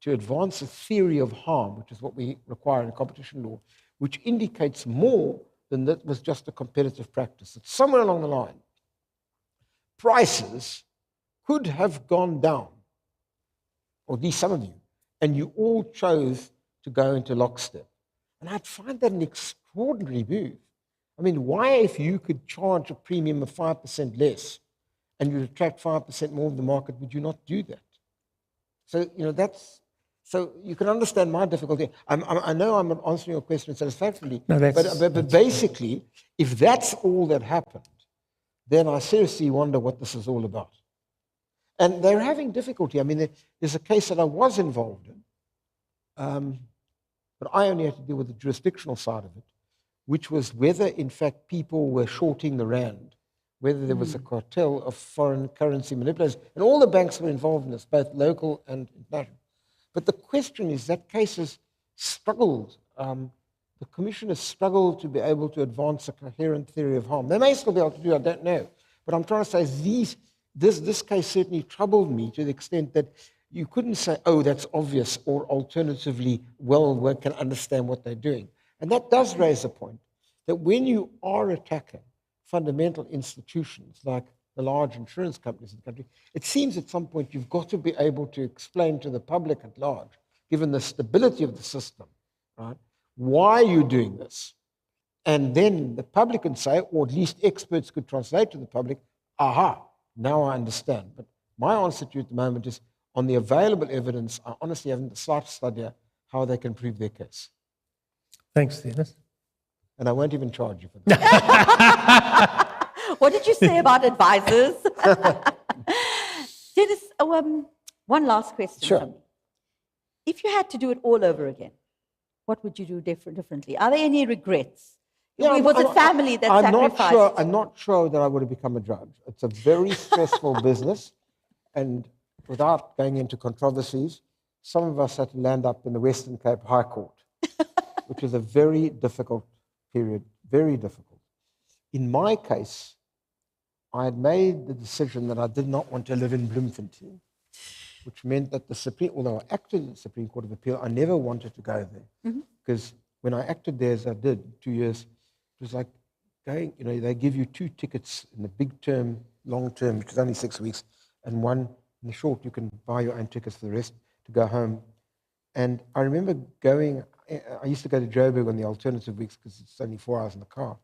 to advance a theory of harm, which is what we require in competition law, which indicates more than that was just a competitive practice. That somewhere along the line, prices could have gone down, or at least some of you, and you all chose to go into lockstep. And I'd find that an extraordinary move. I mean, why, if you could charge a premium of 5% less and you'd attract 5% more of the market, would you not do that? So, so you can understand my difficulty. I know I'm not answering your question satisfactorily, No, but basically, if that's all that happened, then I seriously wonder what this is all about. And they're having difficulty. I mean, there's a case that I was involved in, but I only had to deal with the jurisdictional side of it, which was whether, in fact, people were shorting the rand, whether there was a cartel of foreign currency manipulators. And all the banks were involved in this, both local and international. But the question is, that case has struggled. The Commission has struggled to be able to advance a coherent theory of harm. They may still be able to do it, I don't know. But I'm trying to say this case certainly troubled me to the extent that you couldn't say, oh, that's obvious, or alternatively, well, one can understand what they're doing. And that does raise a point that when you are attacking fundamental institutions like the large insurance companies in the country, it seems at some point you've got to be able to explain to the public at large, given the stability of the system, right, why you're doing this. And then the public can say, or at least experts could translate to the public, aha, now I understand. But my answer to you at the moment is, on the available evidence, I honestly haven't the slightest idea how they can prove their case. Thanks, Dennis. And I won't even charge you for that. What did you say about advisors? Dennis, one last question Sure. from me. If you had to do it all over again, what would you do differently? Are there any regrets? Was it family that sacrificed? I'm not sure that I would have become a judge. It's a very stressful business. And without going into controversies, some of us had to land up in the Western Cape High Court, which is a very difficult period, very difficult. In my case, I had made the decision that I did not want to live in Bloemfontein, which meant that although I acted in the Supreme Court of Appeal, I never wanted to go there. Because when I acted there, as I did, 2 years, it was like going, they give you 2 tickets in the big term, long term, which is only 6 weeks, and one in the short, you can buy your own tickets for the rest to go home. And I remember I used to go to Joburg on the alternative weeks because it's only 4 hours in the car.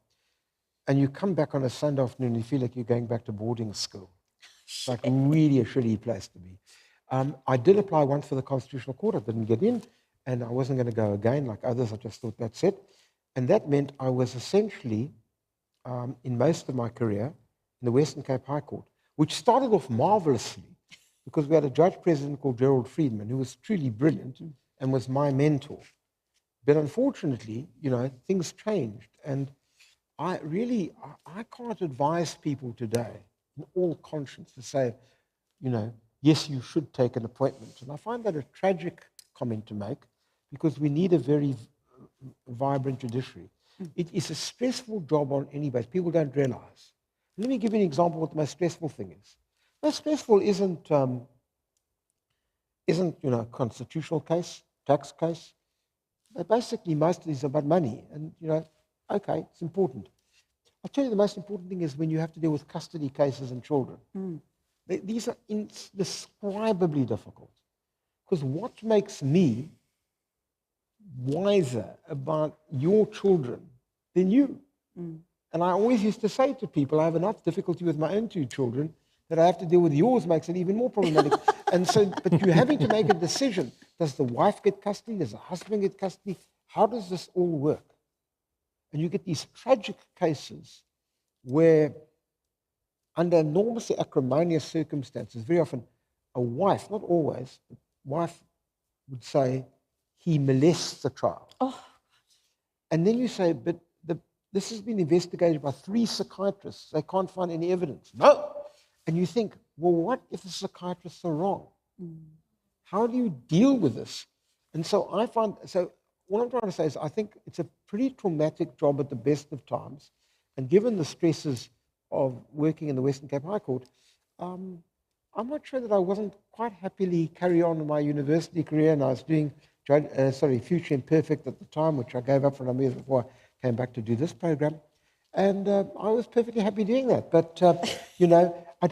And you come back on a Sunday afternoon and you feel like you're going back to boarding school. It's like really a shitty place to be. I did apply once for the Constitutional Court. I didn't get in, and I wasn't going to go again like others. I just thought that's it. And that meant I was essentially, in most of my career, in the Western Cape High Court, which started off marvelously because we had a judge president called Gerald Friedman who was truly brilliant and was my mentor. But unfortunately, things changed. And I can't advise people today in all conscience to say, yes, you should take an appointment. And I find that a tragic comment to make because we need a very vibrant judiciary. It is a stressful job on any base. People don't realize. Let me give you an example of what the most stressful thing is. Most stressful isn't a constitutional case, tax case. But basically, most of these are about money. And, okay, it's important. I'll tell you the most important thing is when you have to deal with custody cases and children. These are indescribably difficult Because what makes me wiser about your children than you? And I always used to say to people, I have enough difficulty with my own 2 children, that I have to deal with yours makes it even more problematic. And so, but you're having to make a decision. Does the wife get custody? Does the husband get custody? How does this all work? And you get these tragic cases where, under enormously acrimonious circumstances, very often a wife, not always, but wife would say, he molests the child. Oh. And then you say, but this has been investigated by 3 psychiatrists. They can't find any evidence. No. And you think, well, what if the psychiatrists are wrong? How do you deal with this? And so what I'm trying to say is I think it's a pretty traumatic job at the best of times. And given the stresses of working in the Western Cape High Court, I'm not sure that I wasn't quite happily carry on in my university career, and I was doing Future Imperfect at the time, which I gave up for a number of years before I came back to do this program. And I was perfectly happy doing that. But, I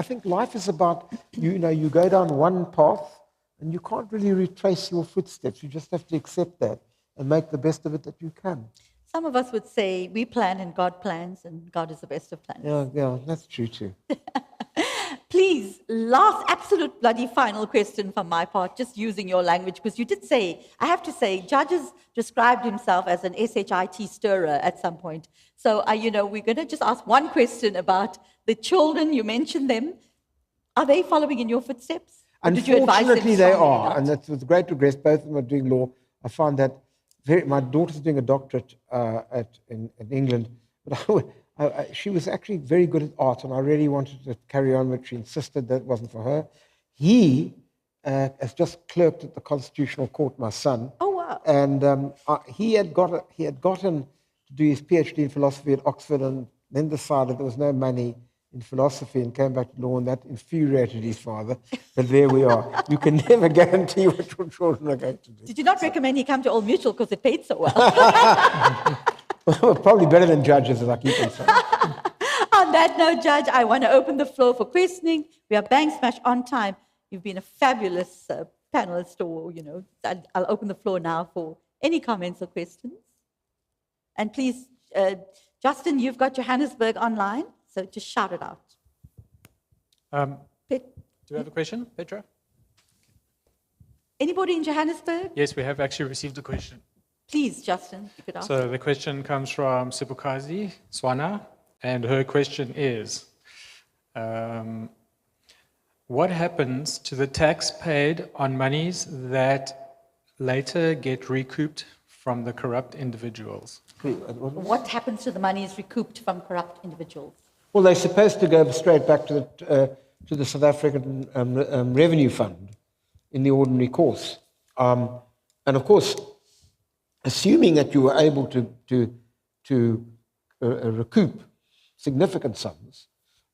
think life is about, you go down one path and you can't really retrace your footsteps. You just have to accept that and make the best of it that you can. Some of us would say we plan and God plans, and God is the best of planners. Yeah, that's true too. Please, last absolute bloody final question from my part, just using your language, because you did say, I have to say, Judges described himself as an SHIT stirrer at some point. So, we're going to just ask one question about the children. You mentioned them. Are they following in your footsteps? Unfortunately, they are, and that's with great regret. Both of them are doing law. I found that my daughter's doing a doctorate in England, but she was actually very good at art, and I really wanted to carry on, but she insisted that wasn't for her. He has just clerked at the Constitutional Court, my son. Oh, wow. And he had gotten to do his PhD in philosophy at Oxford, and then decided there was no money in philosophy and came back to law, and that infuriated his father. But there we are. You can never guarantee what your children are going to do. Did you not recommend he come to Old Mutual because it paid so well? Probably better than Judges, as I keep on saying. On that note, Judge, I want to open the floor for questioning. We are bang smash on time. You've been a fabulous panelist, or, I'll open the floor now for any comments or questions. And please, Justin, you've got Johannesburg online, so just shout it out. Do you have a question, Petra? Anybody in Johannesburg? Yes, we have actually received a question. Please, Justin, you could ask. So the question comes from Sibukazi Swana, and her question is, what happens to the tax paid on monies that later get recouped from the corrupt individuals? What happens to the monies recouped from corrupt individuals? Well, they're supposed to go straight back to the South African Revenue Fund in the ordinary course. And of course, assuming that you were able to recoup significant sums,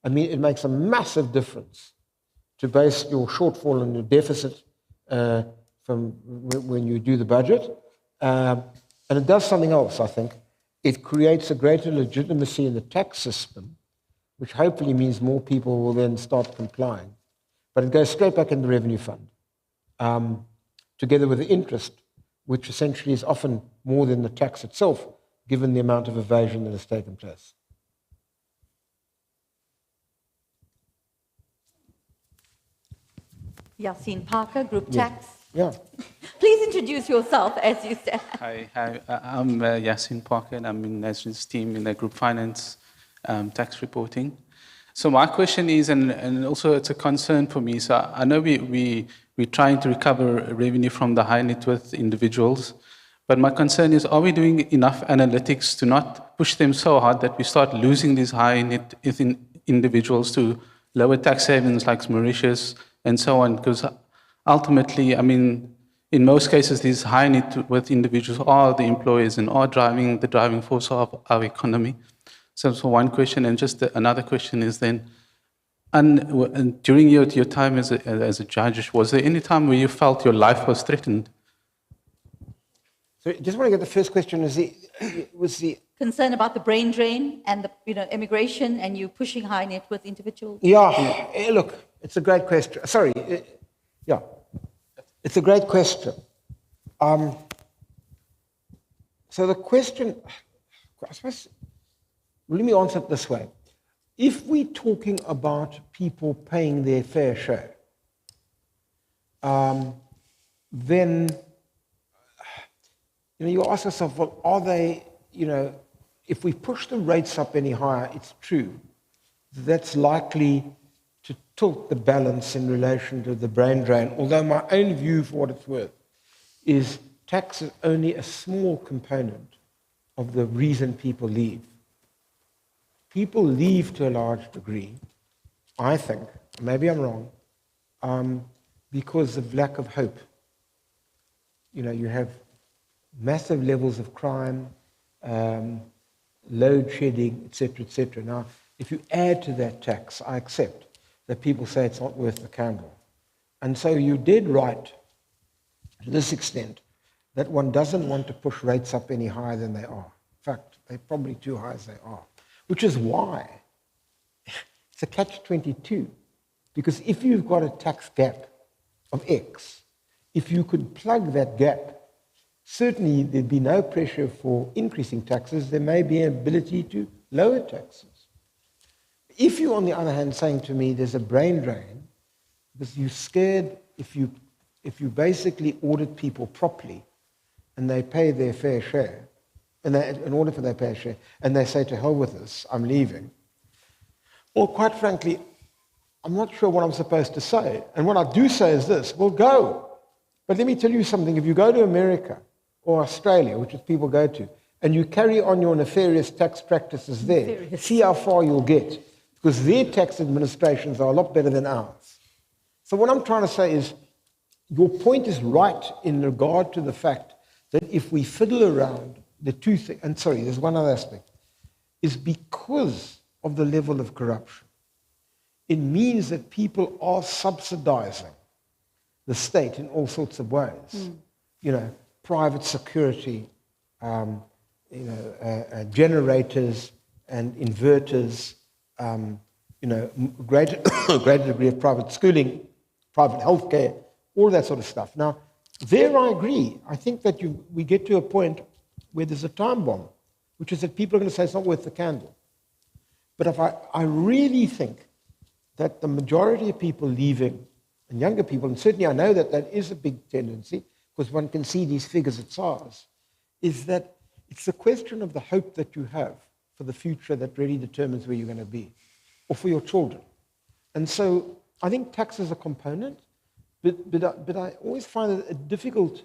I mean, it makes a massive difference to base your shortfall and your deficit from when you do the budget. And it does something else, I think. It creates a greater legitimacy in the tax system, which hopefully means more people will then start complying. But it goes straight back in the revenue fund, together with the interest, which essentially is often more than the tax itself, given the amount of evasion that has taken place. Yassine Parker, Group Tax. Yeah. Please introduce yourself, as you said. Hi, I'm Yassine Parker, and I'm in Nasrin's team in the Group Finance tax reporting. So my question is, and also it's a concern for me, so I know we're trying to recover revenue from the high net worth individuals, but my concern is, are we doing enough analytics to not push them so hard that we start losing these high net worth individuals to lower tax havens like Mauritius and so on? Because ultimately, I mean, in most cases, these high net worth individuals are the employers and are driving the driving force of our economy. So one question, and just another question is then, and during your time as a judge, was there any time where you felt your life was threatened? So just want to get the first question. Was the Concern about the brain drain and the immigration, and you pushing high net worth individuals? Yeah, look, it's a great question. Sorry, yeah. It's a great question. So the question, I suppose, let me answer it this way. If we're talking about people paying their fair share, then you ask yourself, well, are they, if we push the rates up any higher, it's true. That's likely to tilt the balance in relation to the brain drain. Although my own view, for what it's worth, is tax is only a small component of the reason people leave. People leave to a large degree, I think, maybe I'm wrong, because of lack of hope. You have massive levels of crime, load shedding, etc., etc. Now, if you add to that tax, I accept that people say it's not worth the candle. And so you did right to this extent that one doesn't want to push rates up any higher than they are. In fact, they're probably too high as they are, which is why it's a catch-22. Because if you've got a tax gap of X, if you could plug that gap, certainly there'd be no pressure for increasing taxes. There may be an ability to lower taxes. If you, on the other hand, saying to me there's a brain drain, because you're scared if you basically audit people properly and they pay their fair share, and in order for their fair share, and they say, to hell with this, I'm leaving. Well, quite frankly, I'm not sure what I'm supposed to say. And what I do say is this, well, go. But let me tell you something. If you go to America or Australia, which is people go to, and you carry on your nefarious tax practices there, see how far you'll get. Because their tax administrations are a lot better than ours. So what I'm trying to say is, your point is right in regard to the fact that if we fiddle around the two things, and sorry, there's one other aspect, is because of the level of corruption. It means that people are subsidizing the state in all sorts of ways. Private security, generators and inverters, greater degree of private schooling, private healthcare, all that sort of stuff. Now, there I agree. I think that we get to a point where there's a time bomb, which is that people are going to say it's not worth the candle. But if I really think that the majority of people leaving, and younger people, and certainly I know that is a big tendency, because one can see these figures at SARS, is that it's a question of the hope that you have for the future that really determines where you're going to be, or for your children. And so I think tax is a component, but I always find it a difficult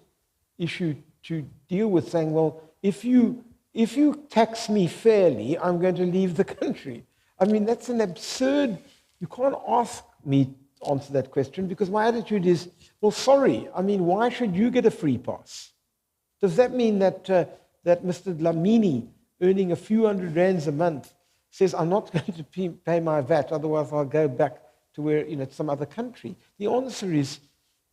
issue to deal with, saying, well, if you tax me fairly, I'm going to leave the country. I mean, that's an absurd, you can't ask me to answer that question, because my attitude is, well, sorry, I mean, why should you get a free pass? Does that mean that Mr. Dlamini, earning a few hundred rands a month, says, I'm not going to pay my VAT, otherwise I'll go back to where, some other country? The answer is,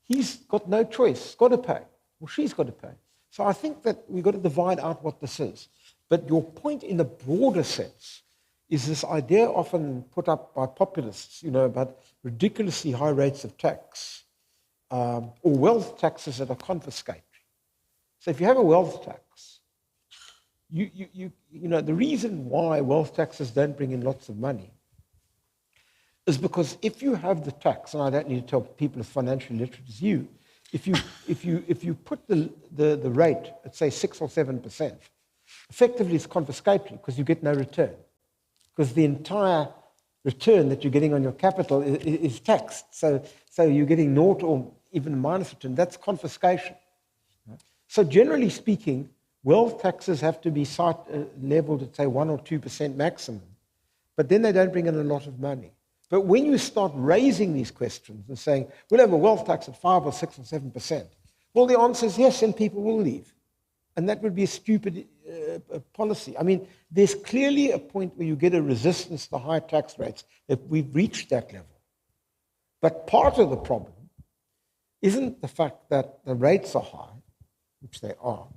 he's got no choice, got to pay, or she's got to pay. So I think that we've got to divide out what this is. But your point in the broader sense is this idea often put up by populists, about ridiculously high rates of tax, or wealth taxes that are confiscatory. So if you have a wealth tax, the reason why wealth taxes don't bring in lots of money is because if you have the tax, and I don't need to tell people as financially literate as you, if you put the rate at, say, 6 or 7%, effectively it's confiscatory because you get no return. Because the entire return that you're getting on your capital is taxed. So you're getting naught or even minus return. That's confiscation. So generally speaking, wealth taxes have to be leveled at, say, 1 or 2% maximum. But then they don't bring in a lot of money. But when you start raising these questions and saying, we'll have a wealth tax at 5 or 6 or 7%, well, the answer is yes, and people will leave. And that would be a stupid policy. I mean, there's clearly a point where you get a resistance to high tax rates, that we've reached that level. But part of the problem isn't the fact that the rates are high, which they are.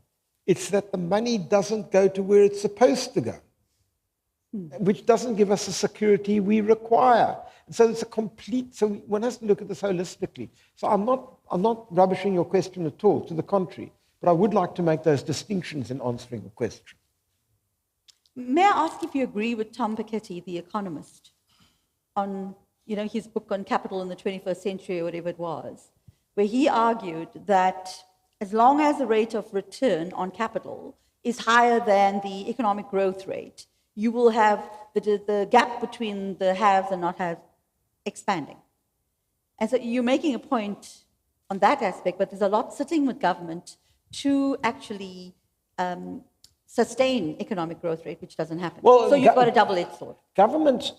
It's that the money doesn't go to where it's supposed to go. which doesn't give us the security we require. And so it's a complete, so one has to look at this holistically. So I'm not rubbishing your question at all, to the contrary, but I would like to make those distinctions in answering the question. May I ask if you agree with Tom Piketty, the economist, on his book on capital in the 21st century or whatever it was, where he argued that as long as the rate of return on capital is higher than the economic growth rate, you will have the gap between the haves and not haves expanding. And so you're making a point on that aspect, but there's a lot sitting with government to actually sustain economic growth rate, which doesn't happen. Well, so you've got a double-edged sword. Governments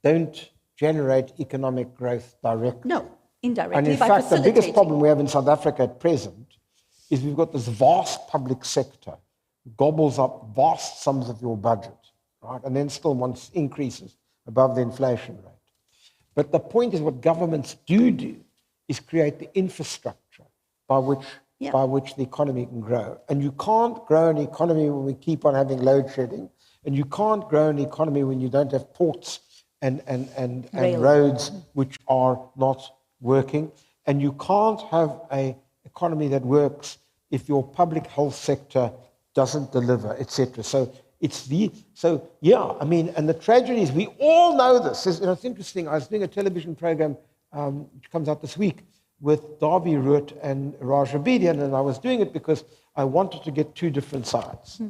don't generate economic growth directly. No, indirectly. And in by fact, the biggest facilitating. problem we have in South Africa at present is we've got this vast public sector gobbles up vast sums of your budget, right? And then still wants increases above the inflation rate. But the point is, what governments do is create the infrastructure by which the economy can grow. And you can't grow an economy when we keep on having load shedding, and you can't grow an economy when you don't have ports and roads which are not working, and you can't have an economy that works if your public health sector doesn't deliver, etc. So and the tragedy is, we all know this. It's interesting. I was doing a television program which comes out this week with Darby Root and Raj Abedian, and I was doing it because I wanted to get two different sides.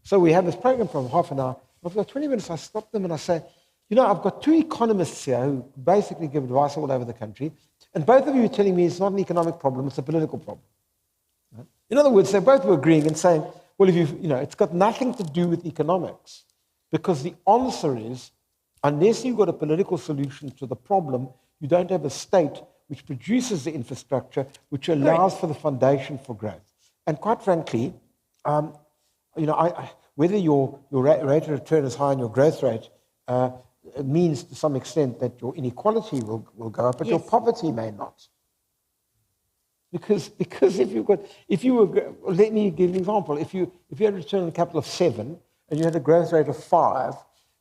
So we have this program for half an hour. After 20 minutes, I stop them and I say, I've got two economists here who basically give advice all over the country, and both of you are telling me it's not an economic problem, it's a political problem. Right? In other words, they both were agreeing and saying, well, it's got nothing to do with economics, because the answer is, unless you've got a political solution to the problem, you don't have a state which produces the infrastructure which allows for the foundation for growth. And quite frankly, whether your rate of return is high and your growth rate it means to some extent that your inequality will go up, but your poverty may not. Because let me give an example. If you had a return on capital of 7 and you had a growth rate of 5,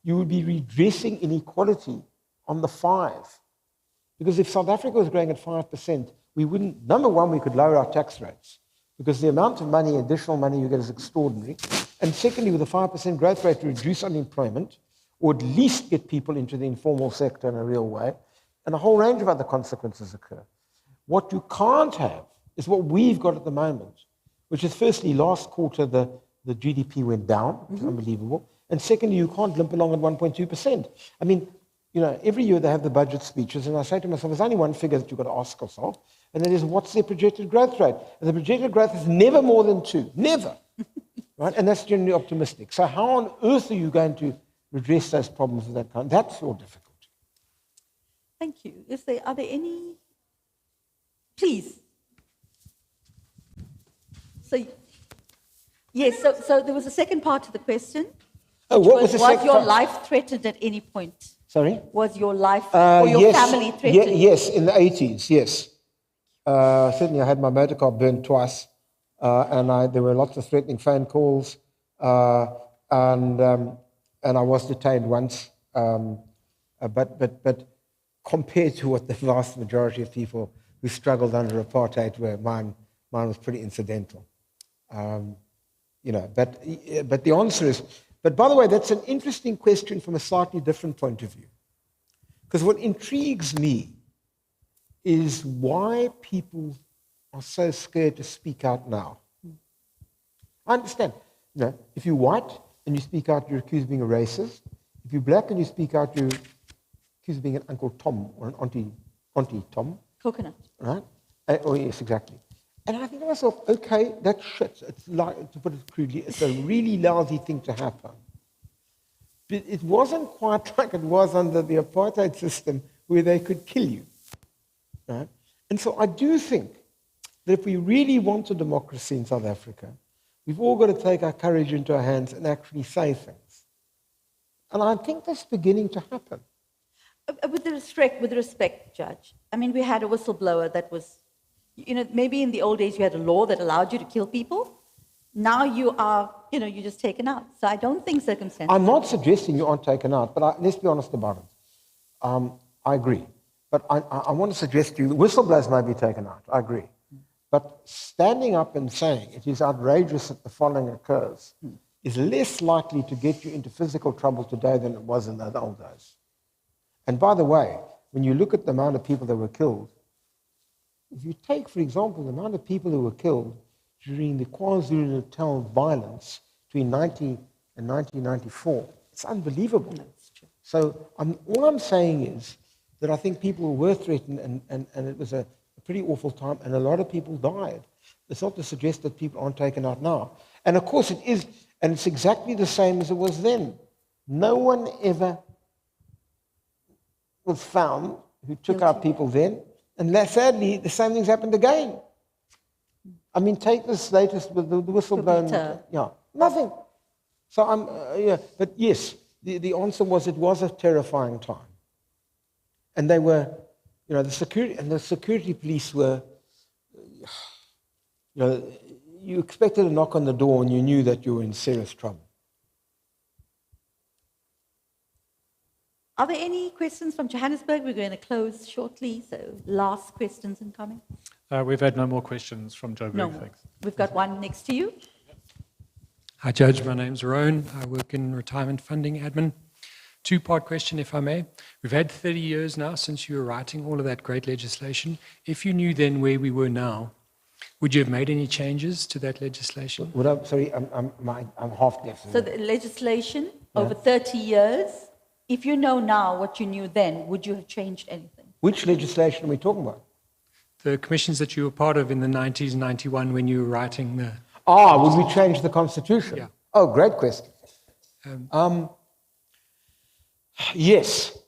you would be redressing inequality on the 5. Because if South Africa was growing at 5%, we wouldn't, number one, we could lower our tax rates, because the amount of money, additional money you get is extraordinary. And secondly, with a 5% growth rate, to reduce unemployment, or at least get people into the informal sector in a real way, and a whole range of other consequences occur. What you can't have is what we've got at the moment, which is, firstly, last quarter the GDP went down, which is unbelievable, and secondly, you can't limp along at 1.2%. I mean, every year they have the budget speeches, and I say to myself, there's only one figure that you've got to ask yourself, and that is, what's their projected growth rate? And the projected growth is never more than 2, never, right? And that's generally optimistic. So how on earth are you going to redress those problems of that kind? That's your difficulty. Thank you. Are there any? Please. So, yes, so there was a second part to the question. Oh, what was the second part? Was your part? life threatened at any point? Sorry? Was your life or your family threatened? Yes, in the 80s, yes. Certainly I had my motor car burned twice, and there were lots of threatening phone calls, and I was detained once. But compared to what the vast majority of people who struggled under apartheid were, mine was pretty incidental. But the answer is, but by the way, that's an interesting question from a slightly different point of view. Because what intrigues me is why people are so scared to speak out now. I understand. If you're white and you speak out, you're accused of being a racist. If you're black and you speak out, you're accused of being an Uncle Tom or an Auntie Tom. Coconut. Right? Oh, yes, exactly. And I think to myself, okay, that's shit. It's like, to put it crudely, it's a really lousy thing to happen. But it wasn't quite like it was under the apartheid system where they could kill you. Right? And so I do think that if we really want a democracy in South Africa, we've all got to take our courage into our hands and actually say things. And I think that's beginning to happen. With respect, Judge, I mean, we had a whistleblower that was, maybe in the old days you had a law that allowed you to kill people, now you are, you're just taken out. So I don't think circumstances. I'm not suggesting you aren't taken out, but let's be honest about it. I agree. But I want to suggest to you that whistleblowers may be taken out. I agree. But standing up and saying it is outrageous that the following occurs is less likely to get you into physical trouble today than it was in the old days. And by the way, when you look at the amount of people that were killed, if you take, for example, the amount of people who were killed during the KwaZulu-Natal violence between 19 and 1994, it's unbelievable. That's true. So all I'm saying is that I think people were threatened and it was a pretty awful time and a lot of people died. It's not to suggest that people aren't taken out now. And of course it is, and it's exactly the same as it was then. No one ever was found who took out people then, and sadly the same thing's happened again. I mean, take this latest with the whistleblower. Yeah, nothing. So but yes, the answer was it was a terrifying time. And they were, the security police were, you expected a knock on the door and you knew that you were in serious trouble. Are there any questions from Johannesburg? We're going to close shortly, so last questions incoming. We've had no more questions from Joburg, No, thanks. we've got one next to you. Hi, Judge. My name's Rowan. I work in retirement funding admin. Two-part question, if I may. We've had 30 years now since you were writing all of that great legislation. If you knew then where we were now, would you have made any changes to that legislation? I'm half deaf. So the legislation over 30 years, if you know now what you knew then, would you have changed anything? Which legislation are we talking about? The commissions that you were part of in the 90s, 91, when you were writing the... Would we change the Constitution? Yeah. Oh, great question. Yes.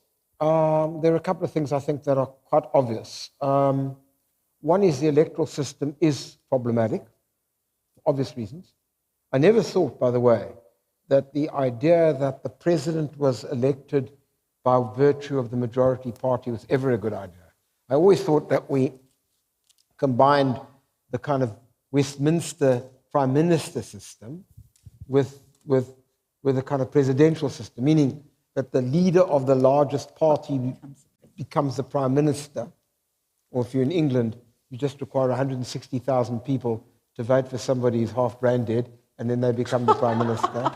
There are a couple of things I think that are quite obvious. One is the electoral system is problematic, for obvious reasons. I never thought, by the way, that the idea that the president was elected by virtue of the majority party was ever a good idea. I always thought that we combined the kind of Westminster prime minister system with a kind of presidential system, meaning that the leader of the largest party becomes the prime minister, or if you're in England, you just require 160,000 people to vote for somebody who's half brain dead, and then they become the prime minister,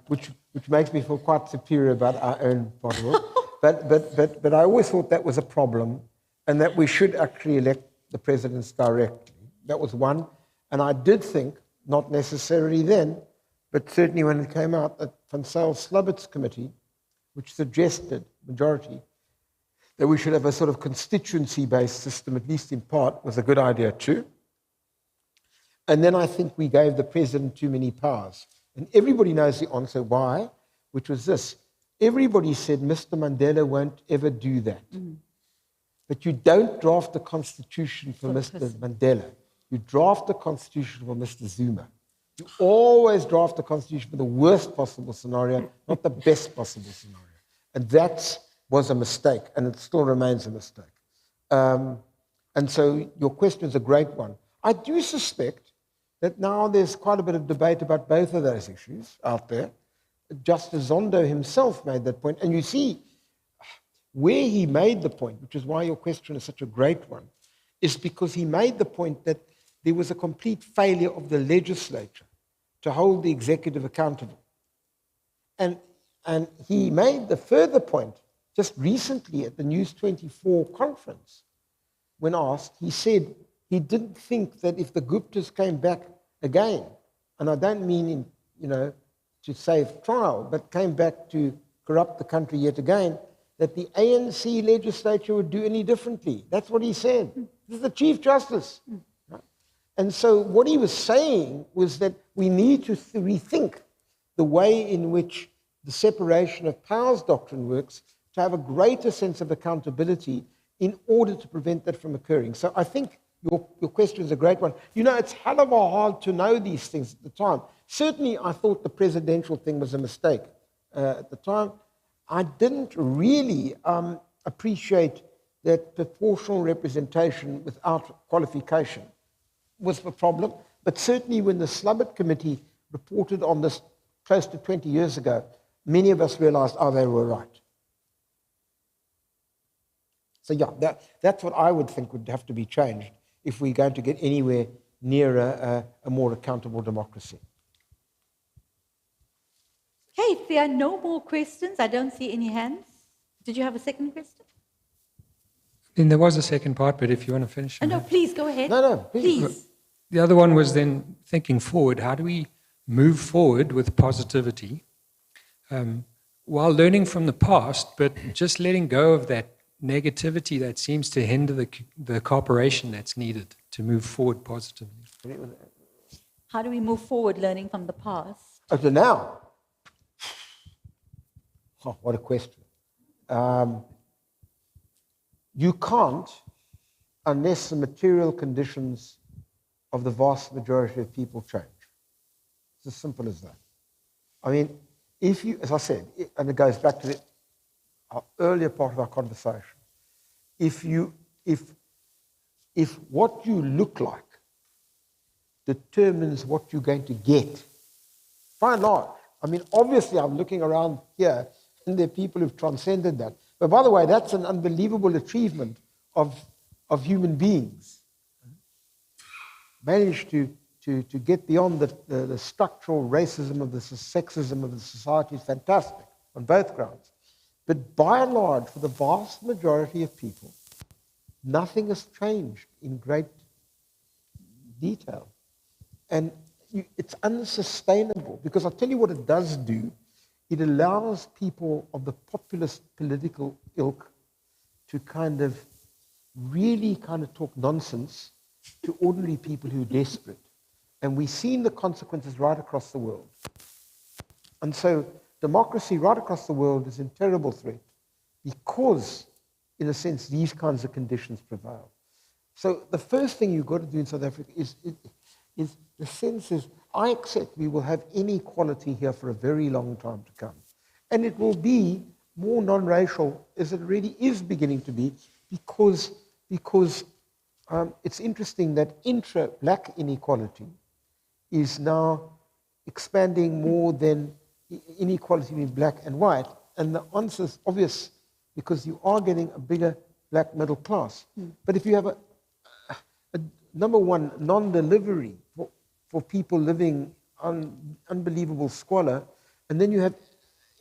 which makes me feel quite superior about our own part of it. But I always thought that was a problem, and that we should actually elect the presidents directly. That was one. And I did think, not necessarily then, but certainly when it came out, that Van Zyl-Slubbert's committee, which suggested, majority, that we should have a sort of constituency-based system, at least in part, was a good idea too. And then I think we gave the president too many powers. And everybody knows the answer why, which was this. Everybody said Mr. Mandela won't ever do that. But you don't draft the constitution for Mr. Mandela. You draft the constitution for Mr. Zuma. You always draft the constitution for the worst possible scenario, not the best possible scenario. And that was a mistake, and it still remains a mistake. And so your question is a great one. I do suspect that now there's quite a bit of debate about both of those issues out there. Justice Zondo himself made that point. And you see, where he made the point, which is why your question is such a great one, is because he made the point that there was a complete failure of the legislature to hold the executive accountable. And he made the further point just recently at the News 24 conference. When asked, he said he didn't think that if the Guptas came back again, and I don't mean to save trial, but came back to corrupt the country yet again, that the ANC legislature would do any differently. That's what he said. This is the Chief Justice. And so what he was saying was that we need to rethink the way in which the separation of powers doctrine works to have a greater sense of accountability in order to prevent that from occurring. So I think your question is a great one. It's hell of a hard to know these things at the time. Certainly, I thought the presidential thing was a mistake at the time. I didn't really appreciate that proportional representation without qualification was the problem. But certainly when the Slubbert Committee reported on this close to 20 years ago, many of us realized, oh, they were right. So yeah, that's what I would think would have to be changed if we're going to get anywhere near a more accountable democracy. Okay, if there are no more questions, I don't see any hands. Did you have a second question? Then there was a second part, but if you want to finish. Oh, no, please go ahead. No, please. The other one was then thinking forward. How do we move forward with positivity while learning from the past, but just letting go of that negativity that seems to hinder the cooperation that's needed to move forward positively? How do we move forward learning from the past? Up to now. Oh, what a question. You can't, unless the material conditions of the vast majority of people change. It's as simple as that. I mean, if you, as I said, and it goes back to our earlier part of our conversation, if what you look like determines what you're going to get, by and large, I mean, obviously I'm looking around here and there are people who've transcended that. But by the way, that's an unbelievable achievement of human beings. Managed to get beyond the structural racism of the sexism of the society is fantastic on both grounds. But by and large, for the vast majority of people, nothing has changed in great detail. And it's unsustainable, because I'll tell you what it does do. It allows people of the populist political ilk to really talk nonsense to ordinary people who are desperate. And we've seen the consequences right across the world. And so democracy right across the world is in terrible threat because, in a sense, these kinds of conditions prevail. So the first thing you've got to do in South Africa is the sense is, I accept we will have inequality here for a very long time to come. And it will be more non-racial, as it really is beginning to be, because it's interesting that intra-black inequality is now expanding more than inequality between black and white. And the answer is obvious, because you are getting a bigger black middle class. But if you have a number one, non-delivery for people living on unbelievable squalor, and then you have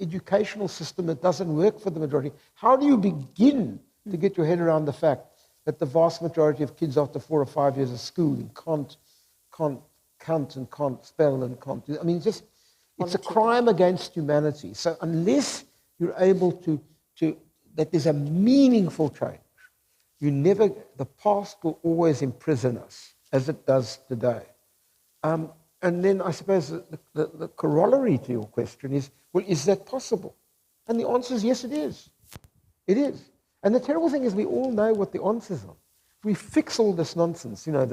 educational system that doesn't work for the majority, how do you begin to get your head around the fact that the vast majority of kids after 4 or 5 years of schooling can't count and can't spell and can't do, I mean, it's a crime against humanity. So unless you're able to that there's a meaningful change, the past will always imprison us, as it does today. And then I suppose the corollary to your question is, well, is that possible? And the answer is yes, it is. It is. And the terrible thing is we all know what the answers are. We fix all this nonsense, you know,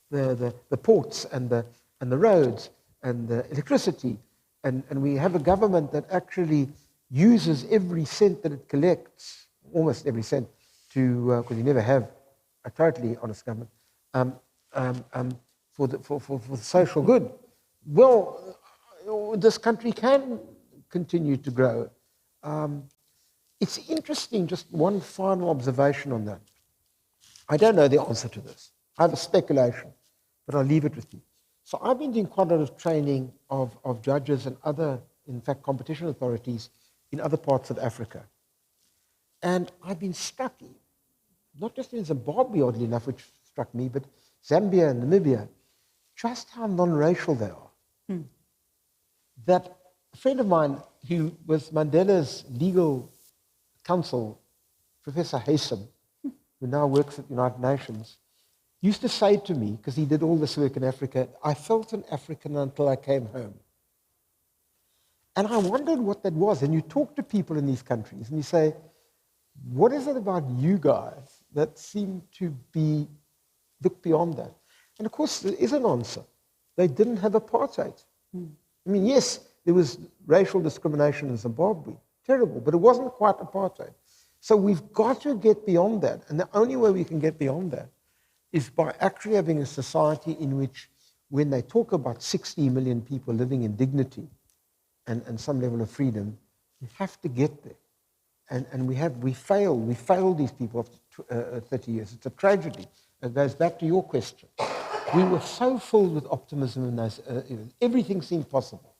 the ports and the roads and the electricity, and we have a government that actually uses every cent that it collects, almost every cent, to because you never have a totally honest government, for the social good. Well, this country can continue to grow. It's interesting, just one final observation on that. I don't know the answer to this. I have a speculation, but I'll leave it with you. So I've been doing quite a lot of training of judges and other, in fact, competition authorities in other parts of Africa. And I've been struck, not just in Zimbabwe, oddly enough, which struck me, but Zambia and Namibia, just how non-racial they are. That a friend of mine who was Mandela's legal counsel, Professor Haysom, who now works at the United Nations, used to say to me, because he did all this work in Africa, I felt an African until I came home. And I wondered what that was. And you talk to people in these countries and you say, what is it about you guys that seem to look beyond that? And of course, there is an answer. They didn't have apartheid. I mean, yes, there was racial discrimination in Zimbabwe, terrible, but it wasn't quite apartheid. So we've got to get beyond that. And the only way we can get beyond that is by actually having a society in which when they talk about 60 million people living in dignity and some level of freedom, you have to get there. And we failed these people after 30 years. It's a tragedy. It goes back to your question. We were so filled with optimism in those, everything seemed possible.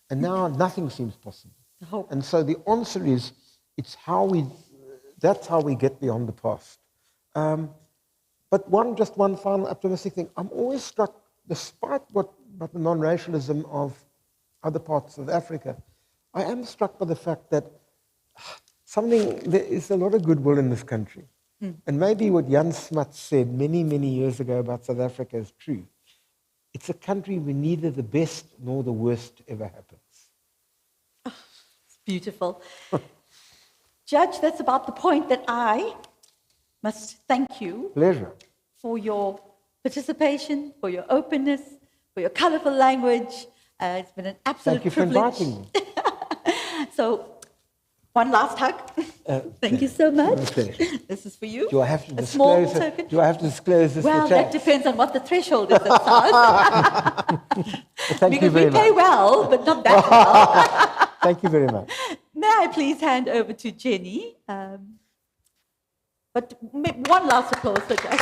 And now nothing seems possible. Hope. And so the answer is, that's how we get beyond the past. But just one final optimistic thing. I'm always struck, despite the non-racialism of other parts of Africa, I am struck by the fact that there is a lot of goodwill in this country. And maybe what Jan Smuts said many, many years ago about South Africa is true. It's a country where neither the best nor the worst ever happens. It's beautiful. Judge, that's about the point that I must thank you. Pleasure. For your participation, for your openness, for your colorful language. It's been an absolute Thank you privilege. for inviting me. So, one last hug. Thank you so much. Okay. This is for you. Do I have to a small disclose it? token? Do I have to disclose this? Well, for that tax? depends on what the threshold is at SARS. Thank you Because very we pay much. well, but not that well. Thank you very much. May I please hand over to Jenny? But one last applause for Judge.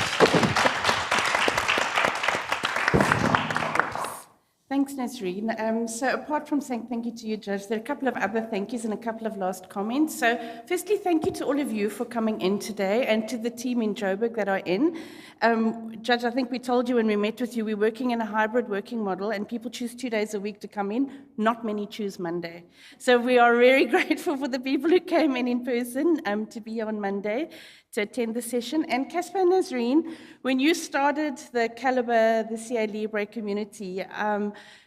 Thanks, Nazreen. So apart from saying thank you to you, Judge, there are a couple of other thank yous and a couple of last comments. So firstly, thank you to all of you for coming in today and to the team in Joburg that are in. Judge, I think we told you when we met with you, we're working in a hybrid working model and people choose 2 days a week to come in. Not many choose Monday. So we are very grateful for the people who came in person to be here on Monday to attend the session. And Casper and Nazreen, when you started the Calibre, the CA Libre community,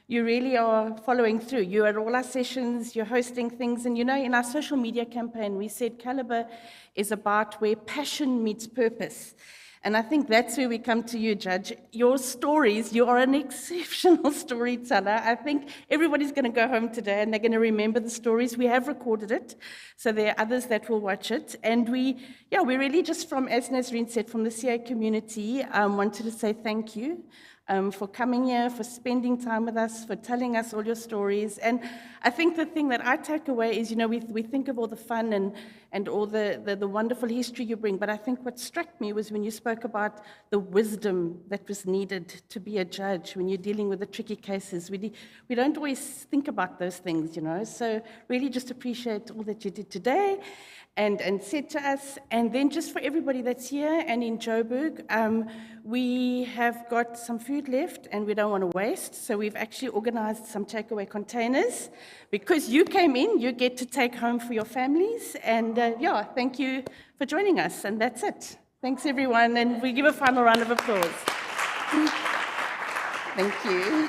you really are following through. You're at all our sessions, you're hosting things, and you know, in our social media campaign, we said Calibre is about where passion meets purpose. And I think that's where we come to you, Judge. Your stories, you are an exceptional storyteller. I think everybody's going to go home today and they're going to remember the stories. We have recorded it, so there are others that will watch it. And we really just from, as Nazreen said, from the CA community, wanted to say thank you. For coming here, for spending time with us, for telling us all your stories. And I think the thing that I take away is, you know, we think of all the fun and all the wonderful history you bring, but I think what struck me was when you spoke about the wisdom that was needed to be a judge when you're dealing with the tricky cases. We don't always think about those things, you know, so really just appreciate all that you did today and said to us. And then just for everybody that's here and in Joburg, we have got some food left and we don't want to waste. So we've actually organized some takeaway containers. Because you came in, you get to take home for your families. And thank you for joining us. And that's it. Thanks, everyone. And we give a final round of applause. Thank you.